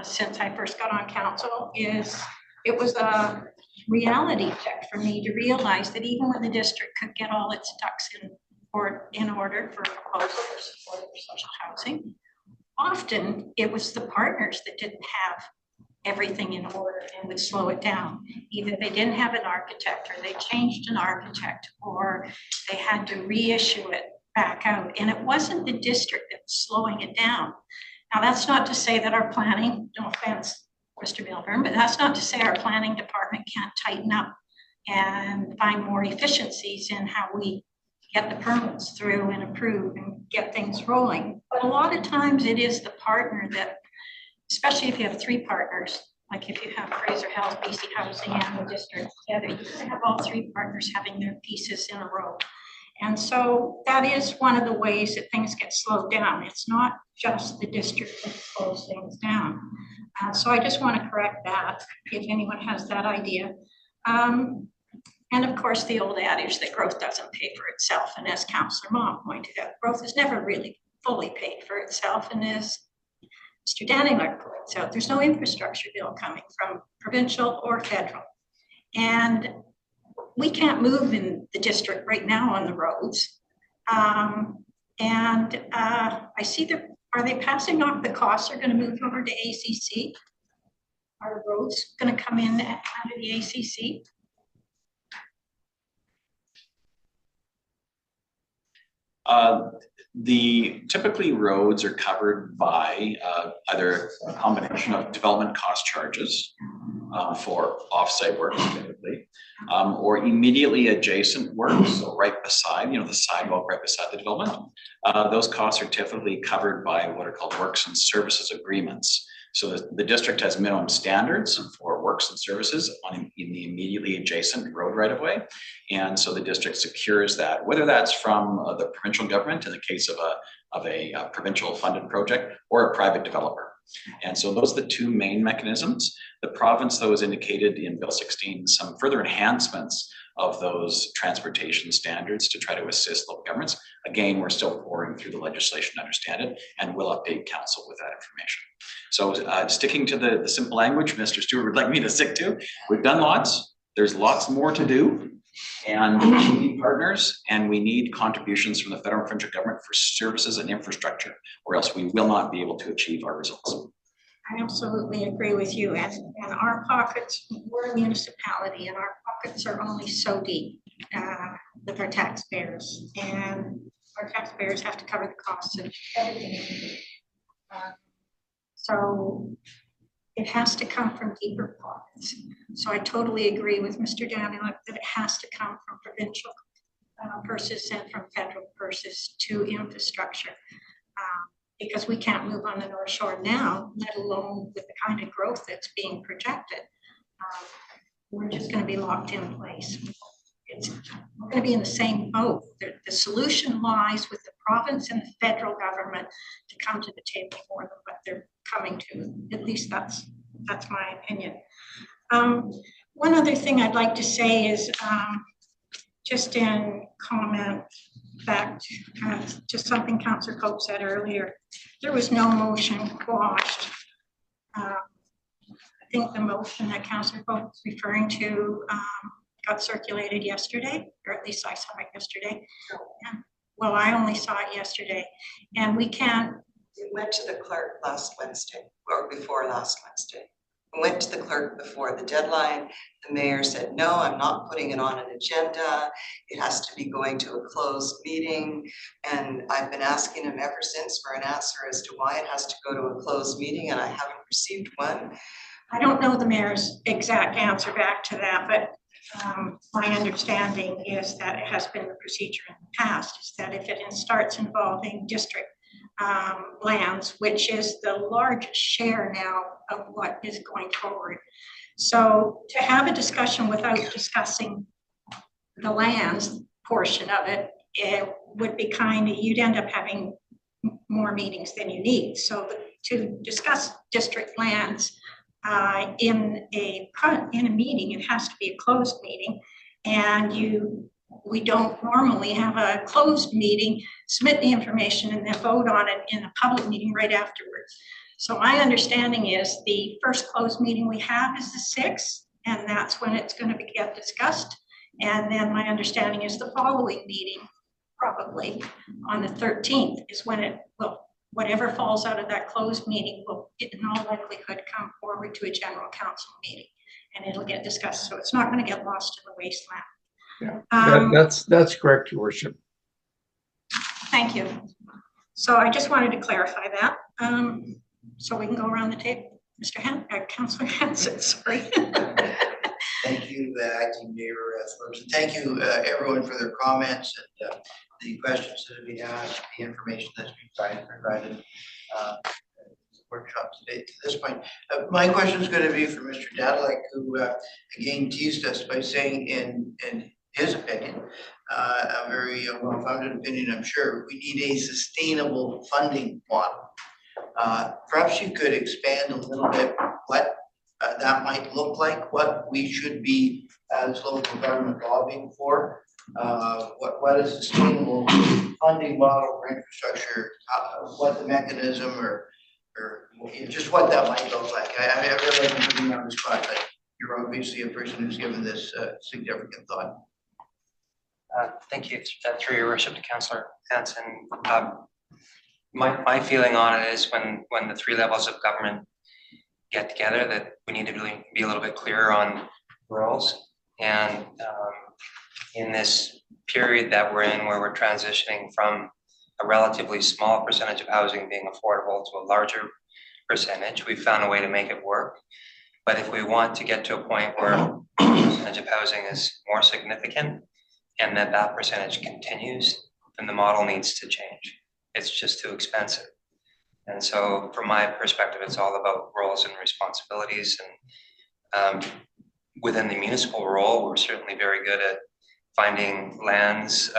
since I first got on council, is it was a reality check for me to realize that even when the district could get all its ducks in order for a proposal for support for social housing, often it was the partners that didn't have everything in order and would slow it down. Either they didn't have an architect, or they changed an architect, or they had to reissue it back out. And it wasn't the district that was slowing it down. Now, that's not to say that our planning, no offense, Mr. Milburn, but that's not to say our planning department can't tighten up and find more efficiencies in how we get the permits through and approve and get things rolling. But a lot of times it is the partner that, especially if you have 3 partners, like if you have Fraser Health, BC Housing, and the district together, you can have all 3 partners having their pieces in a row. And so that is one of the ways that things get slowed down. It's not just the district that slows things down. So I just want to correct that if anyone has that idea. And of course, the old adage that growth doesn't pay for itself. And as Councillor Mom pointed out, growth is never really fully paid for itself. And as Mr. Danninger points out, there's no infrastructure bill coming from provincial or federal. And we can't move in the district right now on the roads. I see are they passing off the costs are going to move over to ACC? Are the roads going to come in out of the ACC? Typically roads are covered by either a combination of development cost charges for offsite work typically, or immediately adjacent work, so right beside, the sidewalk right beside the development. Those costs are typically covered by what are called works and services agreements. So the district has minimum standards for works and services in the immediately adjacent road right of way. And so the district secures that, whether that's from the provincial government in the case of a provincial funded project or a private developer. And so those are the two main mechanisms. The province, though, has indicated in Bill 16 some further enhancements of those transportation standards to try to assist local governments. Again, we're still pouring through the legislation to understand it, and we'll update council with that information. So sticking to the simple language Mr. Stewart would like me to stick to, we've done lots, there's lots more to do, and we need partners, and we need contributions from the federal and provincial government for services and infrastructure, or else we will not be able to achieve our results. I absolutely agree with you. And our pockets, we're a municipality, and our pockets are only so deep with our taxpayers. And our taxpayers have to cover the costs of everything. So it has to come from deeper pockets. So I totally agree with Mr. Daniel that it has to come from provincial purses and from federal purses to infrastructure. Because we can't move on the North Shore now, let alone with the kind of growth that's being projected. We're just going to be locked in place. We're going to be in the same boat. The solution lies with the province and the federal government to come to the table more than what they're coming to. At least that's my opinion. One other thing I'd like to say is just in comment back to something Councillor Cope said earlier. There was no motion quashed. I think the motion that Councillor Cope was referring to got circulated yesterday, or at least I saw it yesterday. And, well, I only saw it yesterday, and we can't. We went to the clerk last Wednesday, or before last Wednesday. We went to the clerk before the deadline. The mayor said, no, I'm not putting it on an agenda. It has to be going to a closed meeting. And I've been asking him ever since for an answer as to why it has to go to a closed meeting, and I haven't received one. I don't know the mayor's exact answer back to that, but my understanding is that it has been the procedure in the past, is that if it starts involving district lands, which is the largest share now of what is going forward. So to have a discussion without discussing the lands portion of it, it would be you'd end up having more meetings than you need. So to discuss district lands in a meeting, it has to be a closed meeting, and we don't normally have a closed meeting, submit the information, and then vote on it in a public meeting right afterwards. So my understanding is the first closed meeting we have is the 6th, and that's when it's going to get discussed. And then my understanding is the following meeting, probably on the 13th, is when it will, whatever falls out of that closed meeting will in all likelihood come forward to a general council meeting, and it'll get discussed. So it's not going to get lost in the wasteland. Yeah, that's correct, Your Worship. Thank you. So I just wanted to clarify that. So we can go around the table. Councillor Hanson, sorry. Thank you, Acting Mayor Forbes. And thank you, everyone, for their comments and the questions that have been asked, the information that's been provided workshop today to this point. My question is going to be for Mr. Dadalek, who again teased us by saying in his opinion, a very well-founded opinion, I'm sure, we need a sustainable funding model. Perhaps you could expand a little bit what that might look like, what we should be as local government lobbying for, what is a sustainable funding model for infrastructure, what the mechanism or just what that might look like. I really like putting you on the spot, but you're obviously a person who's given this significant thought. Thank you, through your worship to Councillor Hanson. My feeling on it is when the 3 levels of government get together, that we need to really be a little bit clearer on roles. And in this period that we're in, where we're transitioning from a relatively small percentage of housing being affordable to a larger percentage, we found a way to make it work. But if we want to get to a point where percentage of housing is more significant and that percentage continues, then the model needs to change. It's just too expensive. And so from my perspective, it's all about roles and responsibilities. And within the municipal role, we're certainly very good at finding lands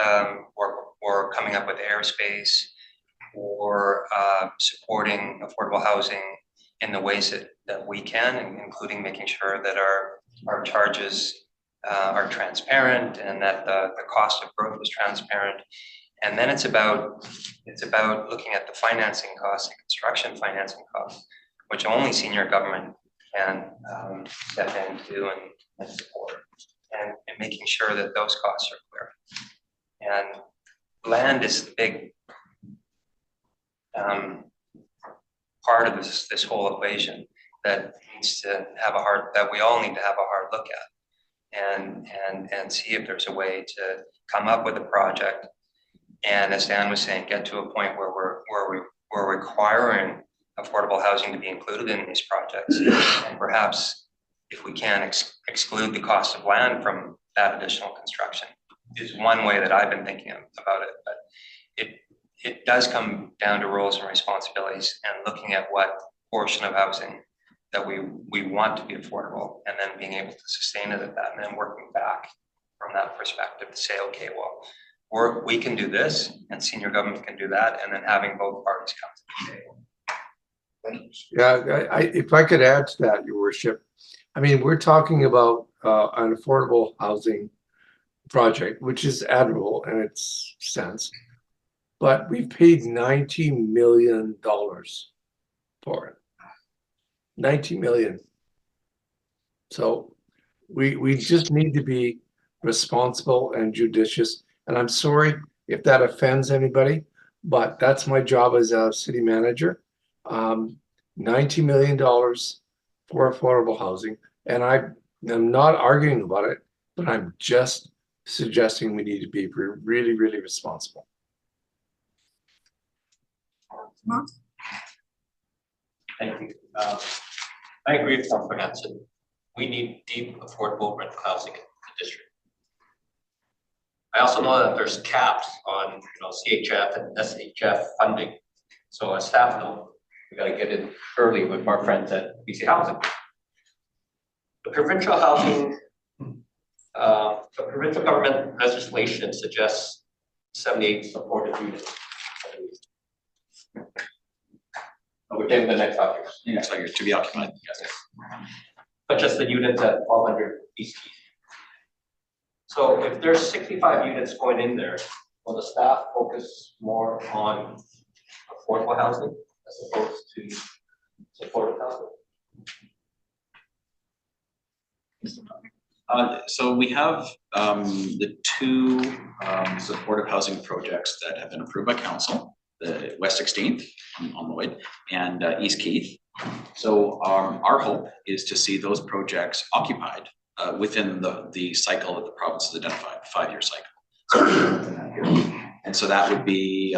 or coming up with airspace or supporting affordable housing in the ways that we can, including making sure that our charges are transparent and that the cost of growth is transparent. And then it's about looking at the financing costs and construction financing costs, which only senior government can step into and support, and making sure that those costs are clear. And land is the big part of this whole equation that needs to have that we all need to have a hard look at, and see if there's a way to come up with a project. And as Dan was saying, get to a point where we're requiring affordable housing to be included in these projects. And perhaps if we can exclude the cost of land from that additional construction is one way that I've been thinking about it. But it does come down to roles and responsibilities and looking at what portion of housing that we want to be affordable, and then being able to sustain it at that, and then working back from that perspective to say, okay, well, we can do this and senior government can do that, and then having both parties come to the table. Yeah, if I could add to that, Your Worship, I mean, we're talking about an affordable housing project, which is admirable in its sense, but we've paid $90 million for it. 90 million. So we just need to be responsible and judicious. And I'm sorry if that offends anybody, but that's my job as a city manager. $90 million for affordable housing. And I'm not arguing about it, but I'm just suggesting we need to be really, really responsible. Thank you. I agree with Councilor Hanson. We need deep, affordable rental housing in the district. I also know that there's caps on, CHF and SHF funding. So as staff know, we got to get in early with our friends at BC Housing. The provincial housing, the provincial government legislation suggests 78 supported units. Within the next 5 years. Next 5 years to be occupied, yes. But just the units at 1200 East Keith. So if there's 65 units going in there, will the staff focus more on affordable housing as opposed to supportive housing? So we have the two supportive housing projects that have been approved by council, the West 16th on Lloyd and East Keith. So our hope is to see those projects occupied within the cycle that the province has identified, 5-year cycle. And so that would be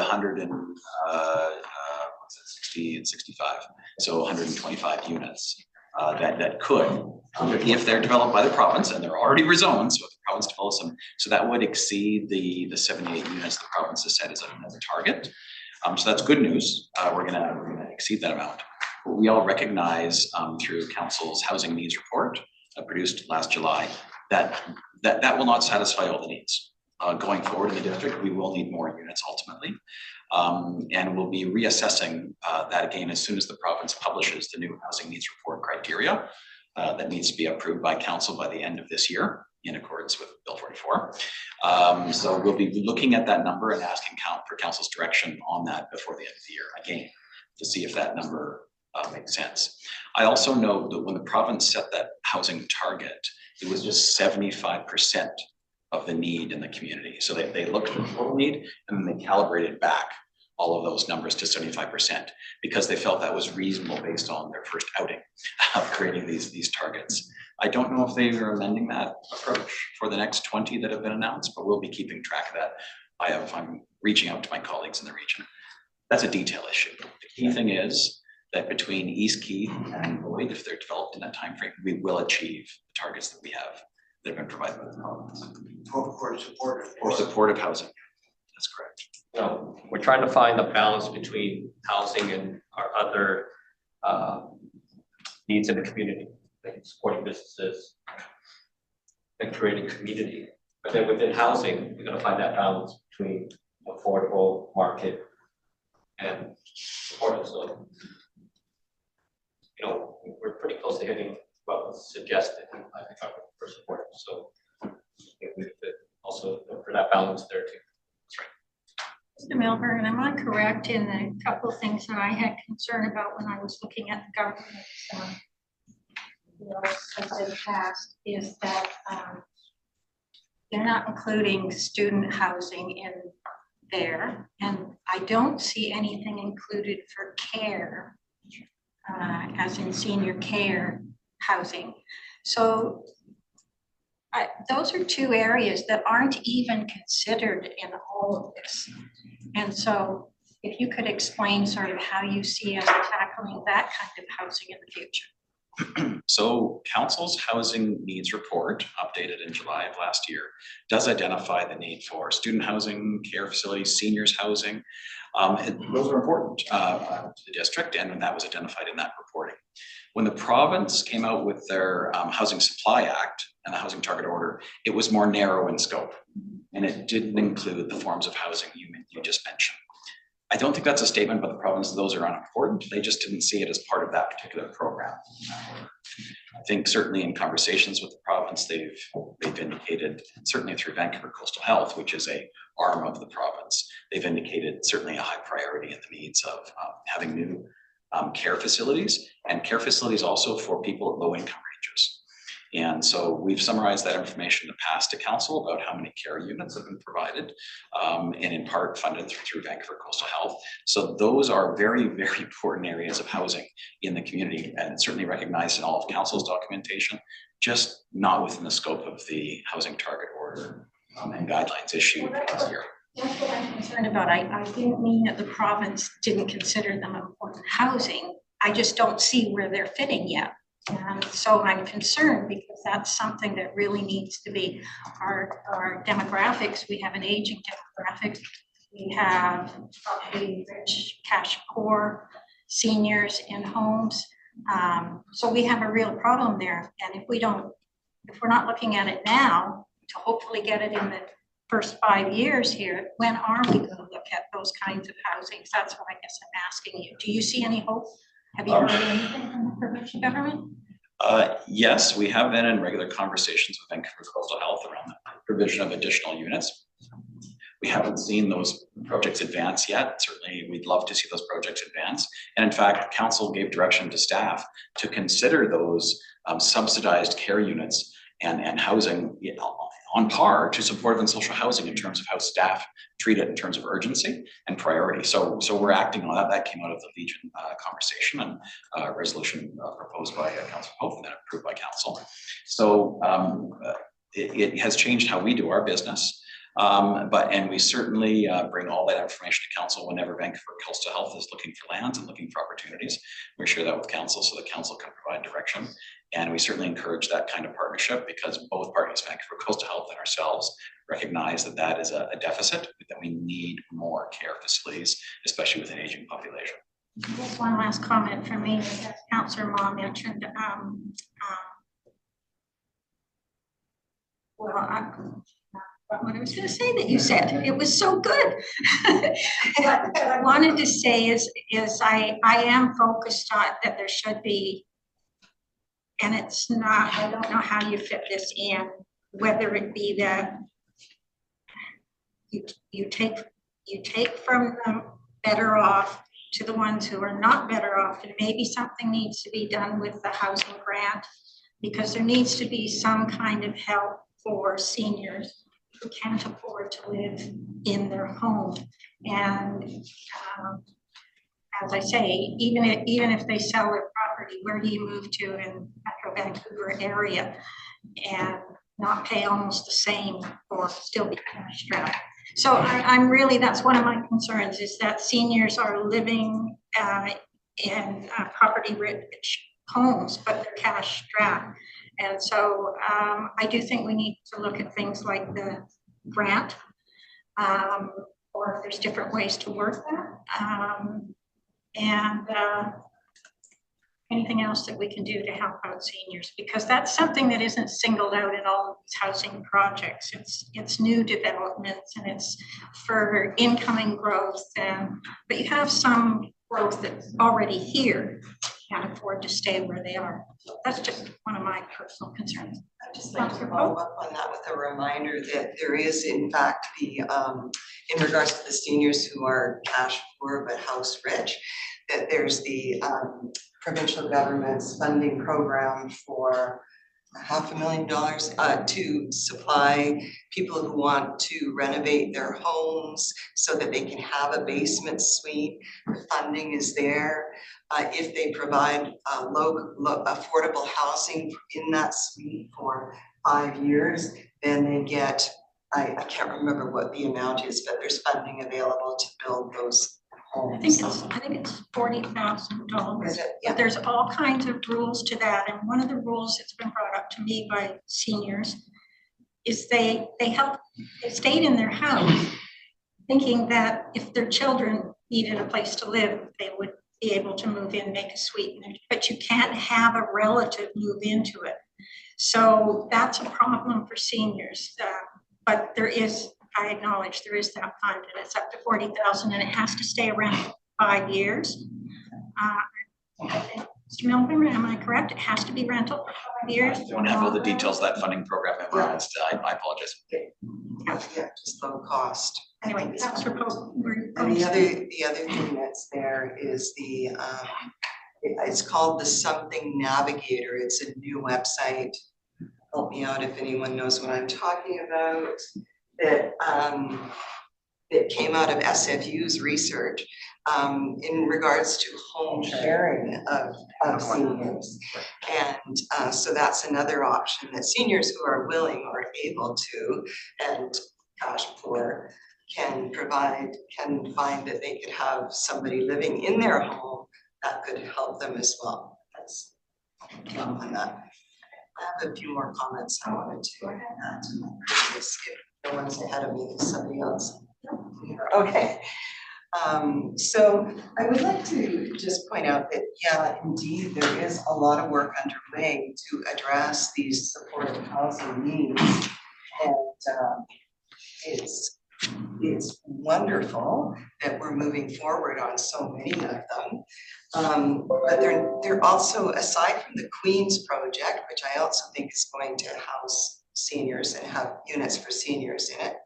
60 and 65, so 125 units that could, if they're developed by the province, and they're already rezoned, so if the province develops them, so that would exceed the 78 units the province has set as a target. So that's good news. We're gonna exceed that amount. But we all recognize through council's housing needs report produced last July that will not satisfy all the needs. Going forward in the district, we will need more units ultimately. And we'll be reassessing that again as soon as the province publishes the new housing needs report criteria that needs to be approved by council by the end of this year in accordance with Bill 44. So we'll be looking at that number and asking for council's direction on that before the end of the year again to see if that number makes sense. I also know that when the province set that housing target, it was just 75% of the need in the community. So they looked at the total need and then they calibrated back all of those numbers to 75% because they felt that was reasonable based on their first outing of creating these targets. I don't know if they are amending that approach for the next 20 that have been announced, but we'll be keeping track of that. I'm reaching out to my colleagues in the region. That's a detail issue. The key thing is that between East Keith and Lloyd, if they're developed in that timeframe, we will achieve the targets that we have that have been provided by the province. For supportive housing. That's correct. No, we're trying to find a balance between housing and our other needs in the community, like supporting businesses and creating community. But then within housing, we're gonna find that balance between affordable market and supportive. So, you know, we're pretty close to hitting what was suggested, I think, for support. So we could also look for that balance there too. Mr. Milburn, am I correct in a couple of things that I had concern about when I was looking at the government bills as they passed, is that they're not including student housing in there, and I don't see anything included for care, as in senior care housing. So those are two areas that aren't even considered in all of this. And so if you could explain sort of how you see us tackling that kind of housing in the future. So Council's housing needs report, updated in July of last year, does identify the need for student housing, care facilities, seniors housing. Those are important to the district, and that was identified in that reporting. When the province came out with their Housing Supply Act and the Housing Target Order, it was more narrow in scope, and it didn't include the forms of housing you just mentioned. I don't think that's a statement by the province, those are unimportant. They just didn't see it as part of that particular program. I think certainly in conversations with the province, they've indicated, certainly through Vancouver Coastal Health, which is a arm of the province, they've indicated certainly a high priority in the needs of having new care facilities, and care facilities also for people at low income ranges. And so we've summarized that information to pass to council about how many care units have been provided, and in part funded through Vancouver Coastal Health. So those are very, very important areas of housing in the community, and certainly recognized in all of council's documentation, just not within the scope of the Housing Target Order and guidelines issued last year. That's what I'm concerned about. I didn't mean that the province didn't consider them important housing. I just don't see where they're fitting yet. And so I'm concerned because that's something that really needs to be our demographics. We have an aging demographic. We have probably rich, cash poor seniors in homes. So we have a real problem there. And if we're not looking at it now to hopefully get it in the first 5 years here, when are we going to look at those kinds of housings? That's what I guess I'm asking you. Do you see any hope? Have you heard anything from the provincial government? Yes, we have been in regular conversations with Vancouver Coastal Health around the provision of additional units. We haven't seen those projects advance yet. Certainly, we'd love to see those projects advance. And in fact, council gave direction to staff to consider those subsidized care units and housing on par to supportive and social housing in terms of how staff treat it in terms of urgency and priority. So we're acting on that. That came out of the Legion conversation and resolution proposed by Council Pope and then approved by Council. So it has changed how we do our business. And we certainly bring all that information to council whenever Vancouver Coastal Health is looking for lands and looking for opportunities. We share that with council so that council can provide direction. And we certainly encourage that kind of partnership because both parties, Vancouver Coastal Health and ourselves, recognize that that is a deficit, that we need more care facilities, especially with an aging population. Just one last comment from me, as Councillor Ma mentioned. What I was going to say that you said, it was so good. What I wanted to say is I am focused on that there should be, and it's not, I don't know how you fit this in, whether it be that you take from the better off to the ones who are not better off, and maybe something needs to be done with the housing grant, because there needs to be some kind of help for seniors who can't afford to live in their home. And as I say, even if they sell their property, where do you move to in Metro Vancouver area and not pay almost the same or still be cash strapped? So I'm really, that's one of my concerns, is that seniors are living property rich homes, but they're cash strapped. And so I do think we need to look at things like the grant, or if there's different ways to work that. Anything else that we can do to help out seniors, because that's something that isn't singled out in all of these housing projects. It's new developments and it's for incoming growth, but you have some growth that's already here, can't afford to stay where they are. So that's just one of my personal concerns. I'd just like to follow up on that with a reminder that there is in fact the, in regards to the seniors who are cash poor but house rich, that there's the provincial government's funding program for $500,000 to supply people who want to renovate their homes so that they can have a basement suite. The funding is there. If they provide low affordable housing in that suite for 5 years, then they get, I can't remember what the amount is, but there's funding available to build those homes. I think it's $40,000. Yeah. But there's all kinds of rules to that, and one of the rules that's been brought up to me by seniors is they stayed in their house thinking that if their children needed a place to live, they would be able to move in, make a suite, but you can't have a relative move into it. So that's a problem for seniors, but there is, I acknowledge there is that fund, and it's up to 40,000, and it has to stay around for 5 years. Mr. Milburn, am I correct? It has to be rental for 5 years. I don't have all the details of that funding program memorized. I apologize. Yeah, just low cost. Anyway, that's proposed. And the other thing that's there is the it's called the Something Navigator. It's a new website. Help me out if anyone knows what I'm talking about. That came out of SFU's research in regards to home sharing of seniors. And so that's another option that seniors who are willing or able to and cash poor can find that they could have somebody living in their home that could help them as well. That's on that. I have a few more comments I wanted to add to my previous, if no one's ahead of me, somebody else. Okay. So I would like to just point out that, yeah, indeed, there is a lot of work underway to address these supportive housing needs. And it's wonderful that we're moving forward on so many of them. But they're also, aside from the Queen's project, which I also think is going to house seniors and have units for seniors in it.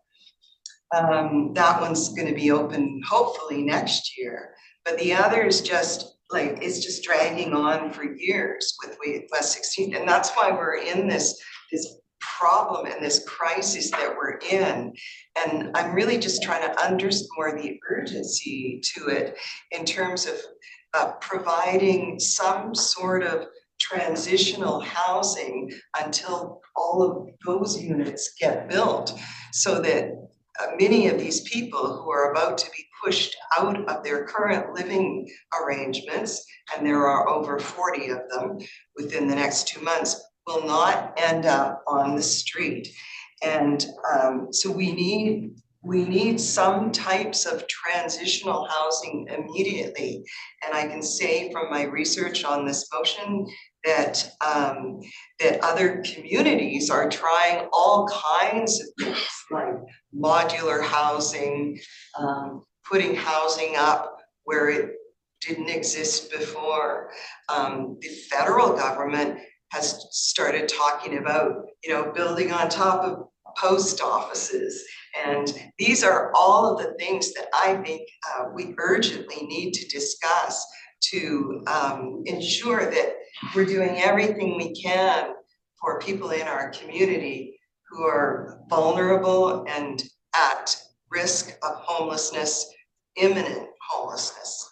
That one's going to be open hopefully next year. But the others just like, it's just dragging on for years with West 16th. And that's why we're in this problem and this crisis that we're in. And I'm really just trying to underscore the urgency to it in terms of providing some sort of transitional housing until all of those units get built, so that many of these people who are about to be pushed out of their current living arrangements, and there are over 40 of them within the next 2 months, will not end up on the street. And so we need some types of transitional housing immediately. And I can say from my research on this motion that that other communities are trying all kinds of things, like modular housing, putting housing up where it didn't exist before. The federal government has started talking about, building on top of post offices. And these are all of the things that I think we urgently need to discuss to ensure that we're doing everything we can for people in our community who are vulnerable and at risk of homelessness, imminent homelessness.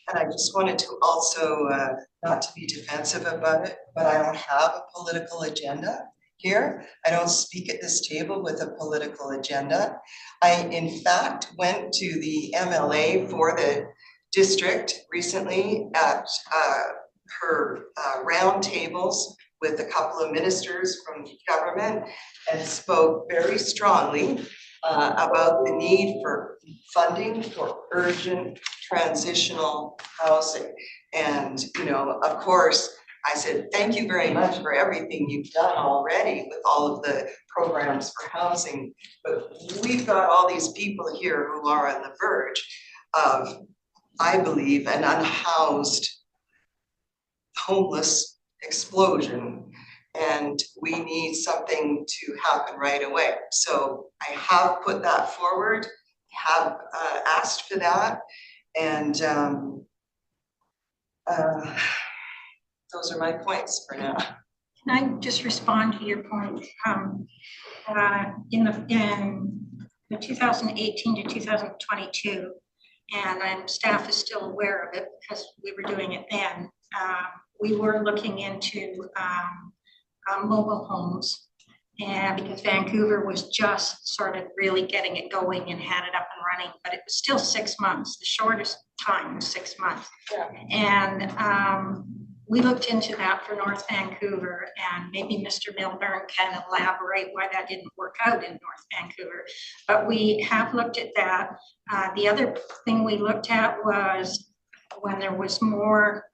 And I just wanted to also, not to be defensive about it, but I don't have a political agenda. here. I don't speak at this table with a political agenda. I, in fact, went to the MLA for the district recently at her round tables with a couple of ministers from government and spoke very strongly about the need for funding for urgent transitional housing. And, you know, of course, I said, thank you very much for everything you've done already with all of the programs for housing. But we've got all these people here who are on the verge of, I believe, an unhoused homeless explosion. And we need something to happen right away. So I have put that forward, have asked for that. And those are my points for now. Can I just respond to your point? In the 2018 to 2022, and staff is still aware of it because we were doing it then. We were looking into mobile homes, and because Vancouver was just sort of really getting it going and had it up and running, but it was still 6 months. The shortest time was 6 months. Yeah. And we looked into that for North Vancouver, and maybe Mr. Milburn can elaborate why that didn't work out in North Vancouver. But we have looked at that. The other thing we looked at was when there was more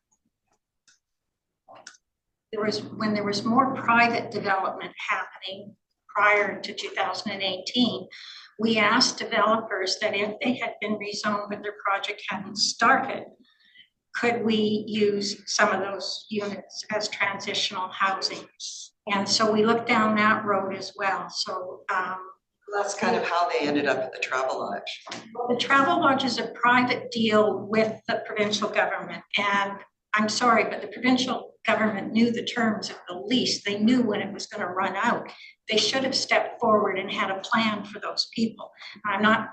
private development happening prior to 2018, we asked developers that if they had been rezoned but their project hadn't started, could we use some of those units as transitional housing? And so we looked down that road as well. So that's kind of how they ended up at the Travel Lodge. The Travel Lodge is a private deal with the provincial government. And I'm sorry, but the provincial government knew the terms of the lease. They knew when it was going to run out. They should have stepped forward and had a plan for those people. I'm not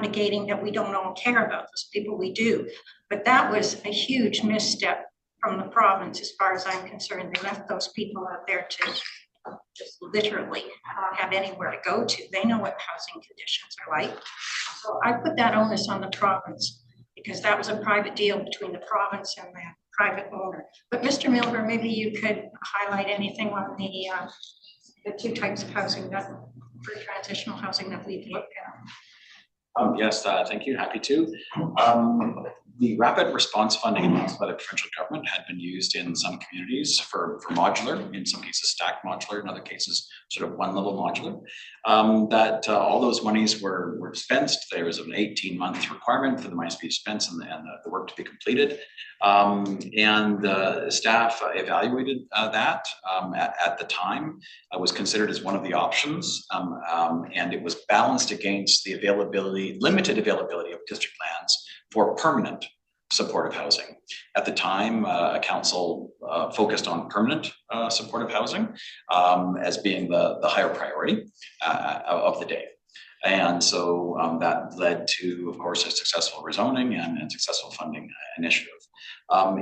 negating that we don't care about those people, we do. But that was a huge misstep from the province as far as I'm concerned. They left those people out there to just literally not have anywhere to go to. They know what housing conditions are like. So I put that onus on the province because that was a private deal between the province and the private owner. But Mr. Milburn, maybe you could highlight anything on the two types of housing that for transitional housing that we've looked at. Yes, thank you, happy to. The rapid response funding announced by the provincial government had been used in some communities for modular, in some cases stacked modular, in other cases sort of one level modular. All those monies were dispensed. There was an 18-month requirement for the monies to be dispensed and the work to be completed. And the staff evaluated that at the time. It was considered as one of the options, and it was balanced against the limited availability of district lands for permanent supportive housing. At the time, council focused on permanent supportive housing as being the higher priority of the day. And so that led to, of course, a successful rezoning and successful funding initiative.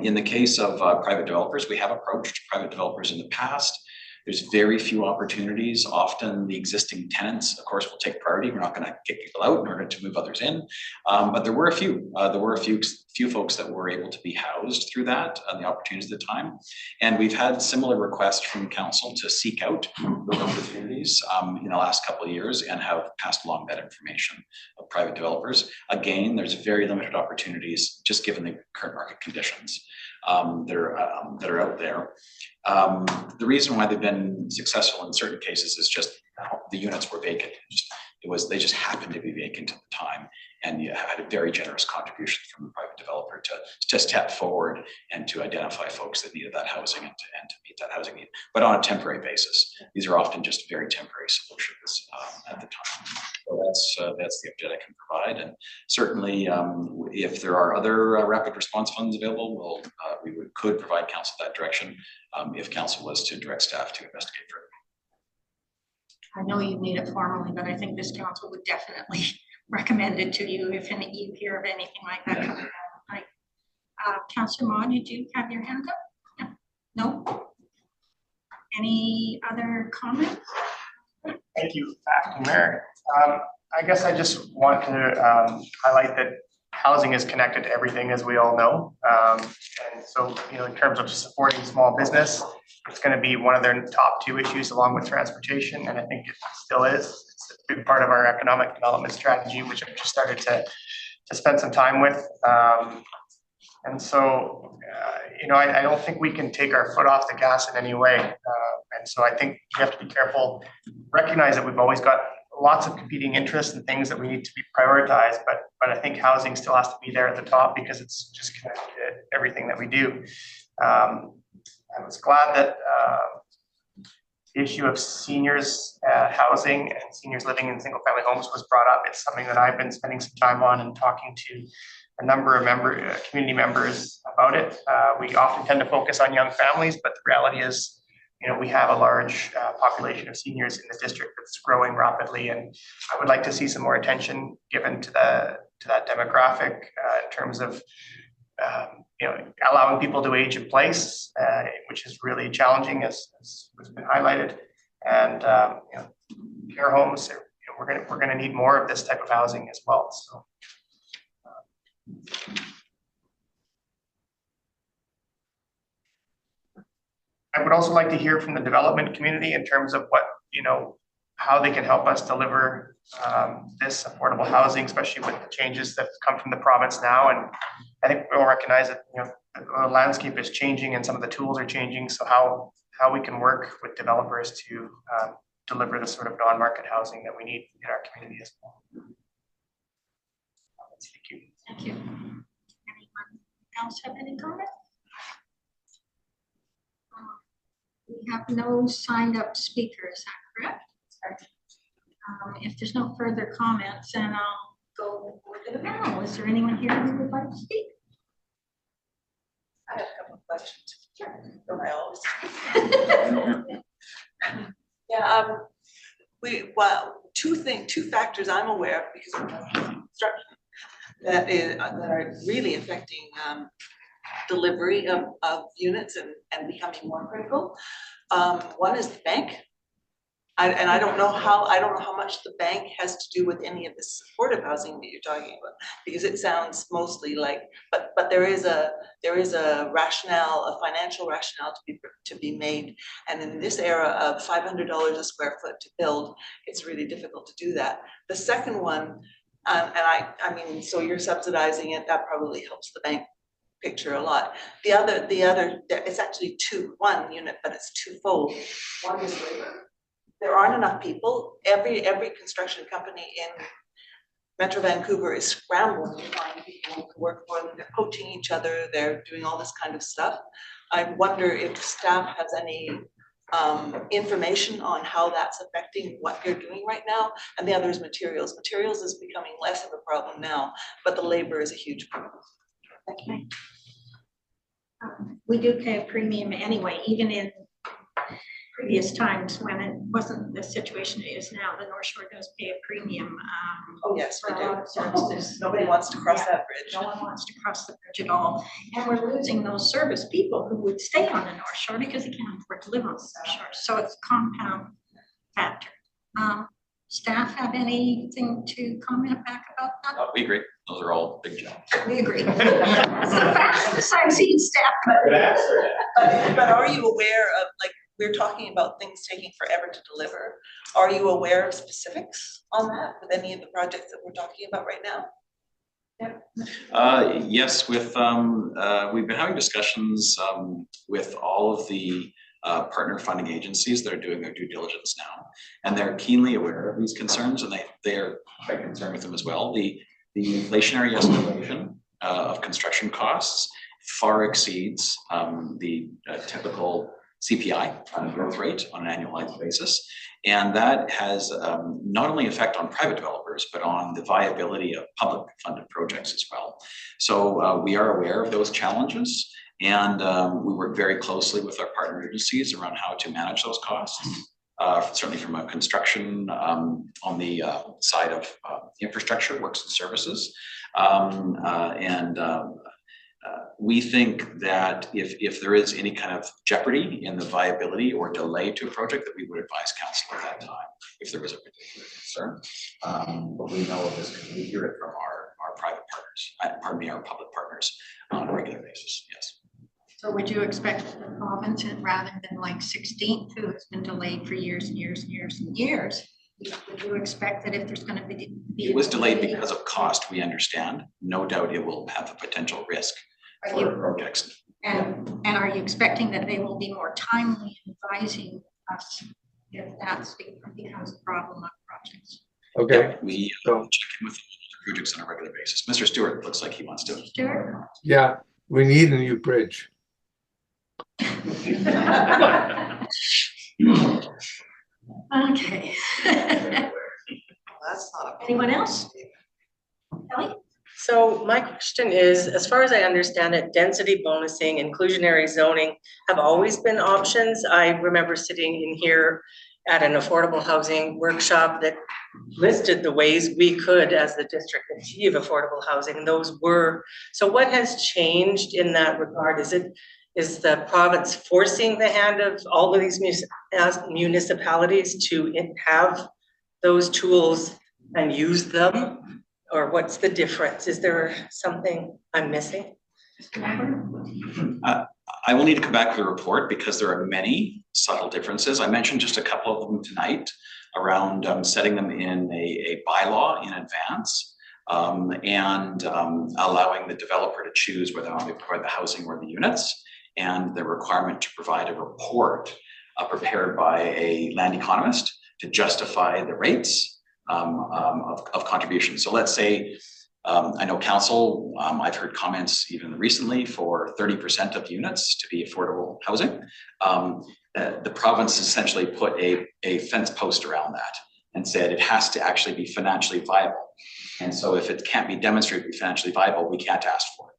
In the case of private developers, we have approached private developers in the past. There's very few opportunities. Often the existing tenants, of course, will take priority. We're not going to kick people out in order to move others in. But there were a few. There were a few folks that were able to be housed through that and the opportunities at the time. And we've had similar requests from council to seek out those opportunities in the last couple of years and have passed along that information of private developers. Again, there's very limited opportunities just given the current market conditions that are out there. The reason why they've been successful in certain cases is just the units were vacant. They just happened to be vacant at the time, and you had a very generous contribution from the private developer to step forward and to identify folks that needed that housing and to meet that housing need, but on a temporary basis. These are often just very temporary solutions at the time. So that's the update I can provide, and certainly if there are other rapid response funds available, we could provide council that direction if council was to direct staff to investigate further. I know you need it formally, but I think this council would definitely recommend it to you if you hear of anything like that coming down. Councillor Maughan, did you have your hand up? No? Any other comments? Thank you, Acting Mayor. I guess I just want to highlight that housing is connected to everything, as we all know. And so, in terms of supporting small business, it's going to be one of their top two issues along with transportation. And I think it still is. It's a big part of our economic development strategy, which I've just started to spend some time with. And so, I don't think we can take our foot off the gas in any way. And so I think we have to be careful, recognize that we've always got lots of competing interests and things that we need to be prioritized, but I think housing still has to be there at the top because it's just connected to everything that we do. I was glad that the issue of seniors housing and seniors living in single family homes was brought up. It's something that I've been spending some time on and talking to a number of community members about it. We often tend to focus on young families, but the reality is, we have a large population of seniors in the district that's growing rapidly, and I would like to see some more attention given to that demographic in terms of allowing people to age in place, which is really challenging, as has been highlighted, and care homes. We're gonna need more of this type of housing as well. So. I would also like to hear from the development community in terms of what, how they can help us deliver this affordable housing, especially with the changes that come from the province now. And I think we all recognize that, the landscape is changing and some of the tools are changing. So how we can work with developers to deliver the sort of non-market housing that we need in our community as well. Thank you. Thank you. Anyone else have any comments? We have no signed up speakers, is that correct? If there's no further comments, then I'll go over to the panel. Is there anyone here who would like to speak? I have a couple of questions. Sure. Don't I always? Yeah, two factors I'm aware of because of construction that are really affecting delivery of units and becoming more critical. One is the bank. I don't know how much the bank has to do with any of the supportive housing that you're talking about, because it sounds mostly like, but there is a rationale, a financial rationale to be made. And in this era of $500 a square foot to build, it's really difficult to do that. The second one, and I mean, so you're subsidizing it, that probably helps the bank picture a lot. The other, it's actually one unit, but it's twofold. One is labor. There aren't enough people. Every construction company in Metro Vancouver is scrambling to find people to work for them. They're poaching each other. They're doing all this kind of stuff. I wonder if staff has any information on how that's affecting what you're doing right now. And the other is materials. Materials is becoming less of a problem now, but the labor is a huge problem. Okay. We do pay a premium anyway, even in previous times when it wasn't the situation it is now. The North Shore does pay a premium. Oh yes, we for a do. lot of services. Nobody wants to cross that bridge. No one wants to cross the bridge at all. And we're losing those service people who would stay on the North Shore because they can't afford to live on the South Shore. So it's a compound factor. Staff have anything to comment back about that? We agree. Those are all big jobs. We agree. It's the fastest I've seen staff. But are you aware of, like, we're talking about things taking forever to deliver. Are you aware of specifics on that with any of the projects that we're talking about right now? Yes, with we've been having discussions with all of the partner funding agencies that are doing their due diligence now, and they're keenly aware of these concerns, and they are quite concerned with them as well. The inflationary escalation of construction costs far exceeds the typical CPI growth rate on an annualized basis. And that has not only effect on private developers, but on the viability of public funded projects as well. So we are aware of those challenges, and we work very closely with our partner agencies around how to manage those costs. Certainly from a construction on the side of infrastructure, works and services, and We think that if there is any kind of jeopardy in the viability or delay to a project, that we would advise council at that time if there was a particular concern. But we know of this because we hear it from our private partners, our public partners on a regular basis, yes. So would you expect the province, rather than like 16th, who has been delayed for years and years and years and years, would you expect that if there's going to be it was delayed because of cost, we understand. No doubt it will have a potential risk for projects. And are you expecting that they will be more timely in advising us if that's becomes a problem on projects? Okay. Yeah, we check in with projects on a regular basis. Mr. Stewart looks like he wants to. Stuart? Yeah, we need a new bridge. Okay. That's not a. Anyone else? Kelly? So my question is, as far as I understand it, density bonusing, inclusionary zoning have always been options. I remember sitting in here at an affordable housing workshop that listed the ways we could, as the district, achieve affordable housing. Those were, so what has changed in that regard? Is the province forcing the hand of all of these municipalities to have those tools and use them? Or what's the difference? Is there something I'm missing? I will need to come back with a report because there are many subtle differences. I mentioned just a couple of them tonight around setting them in a bylaw in advance and allowing the developer to choose whether or not they provide the housing or the units, and the requirement to provide a report prepared by a land economist to justify the rates of contribution. So let's say, I know council, I've heard comments even recently for 30% of units to be affordable housing. The province essentially put a fence post around that and said it has to actually be financially viable. And so if it can't be demonstrated to be financially viable, we can't ask for it.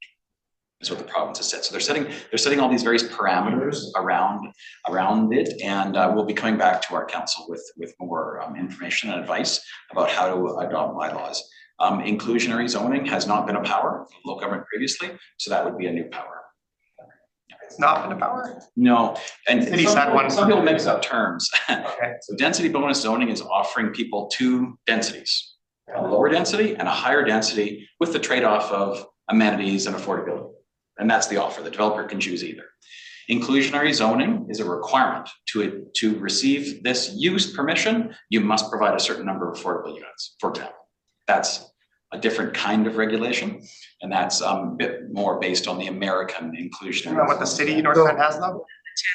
Is what the province has said. So they're setting all these various parameters around it, and we'll be coming back to our council with more information and advice about how to adopt bylaws. Inclusionary zoning has not been a power of local government previously, so that would be a new power. It's not been a power? No, and Cities had one. Some people mix up terms. Okay. So density bonus zoning is offering people two densities, a lower density and a higher density, with the trade-off of amenities and affordability. And that's the offer. The developer can choose either. Inclusionary zoning is a requirement to receive this use permission. You must provide a certain number of affordable units, for example. That's a different kind of regulation, and that's a bit more based on the American inclusionary. You know what the city of North Bend has though?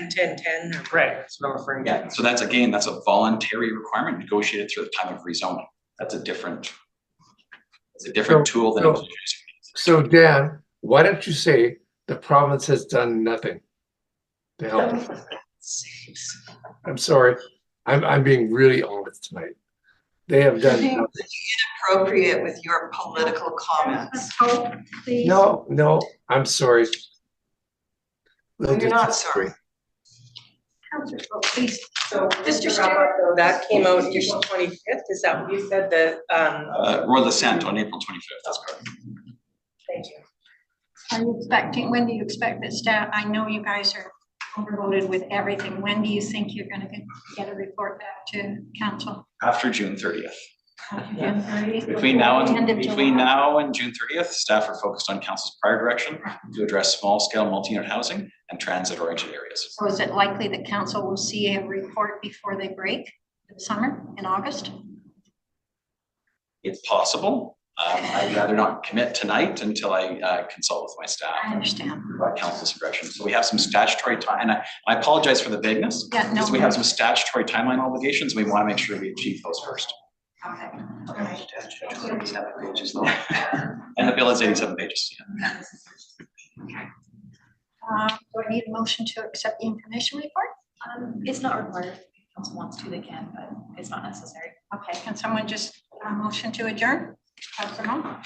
10-10-10. Right, that's what I'm referring to. Yeah, so that's a voluntary requirement negotiated through the time of rezoning. That's a different tool than inclusionary zoning. So Dan, why don't you say the province has done nothing to help? I'm sorry, I'm being really honest tonight. They have done nothing. Inappropriate with your political comments. Hope, please. No, I'm sorry. You're not sorry. Councillor Hope, please. So Mr. Stewart. that came out April 25th. Is that what you said? The Royal Assent on April 25th, that's correct. thank you. Are you expecting, when do you expect that staff, I know you guys are overloaded with everything. When do you think you're going to get a report back to council? After June 30th. June 30th? Between now End of and July? June 30th, staff are focused on council's prior direction to address small-scale multi-unit housing and transit-oriented areas. So is it likely that council will see a report before they break in summer, in August? It's possible. I'd rather not commit tonight until I consult with my staff. I understand. Provide council's direction. So we have some statutory time, and I apologize for the vagueness. Yeah, no. Because we have some statutory timeline obligations. We want to make sure we achieve those first. Okay. And the bill is 87 pages. Yeah. Do I need a motion to accept the information report? It's not required. If council wants to, they can, but it's not necessary. Okay, can someone just motion to adjourn? Councilor Mo?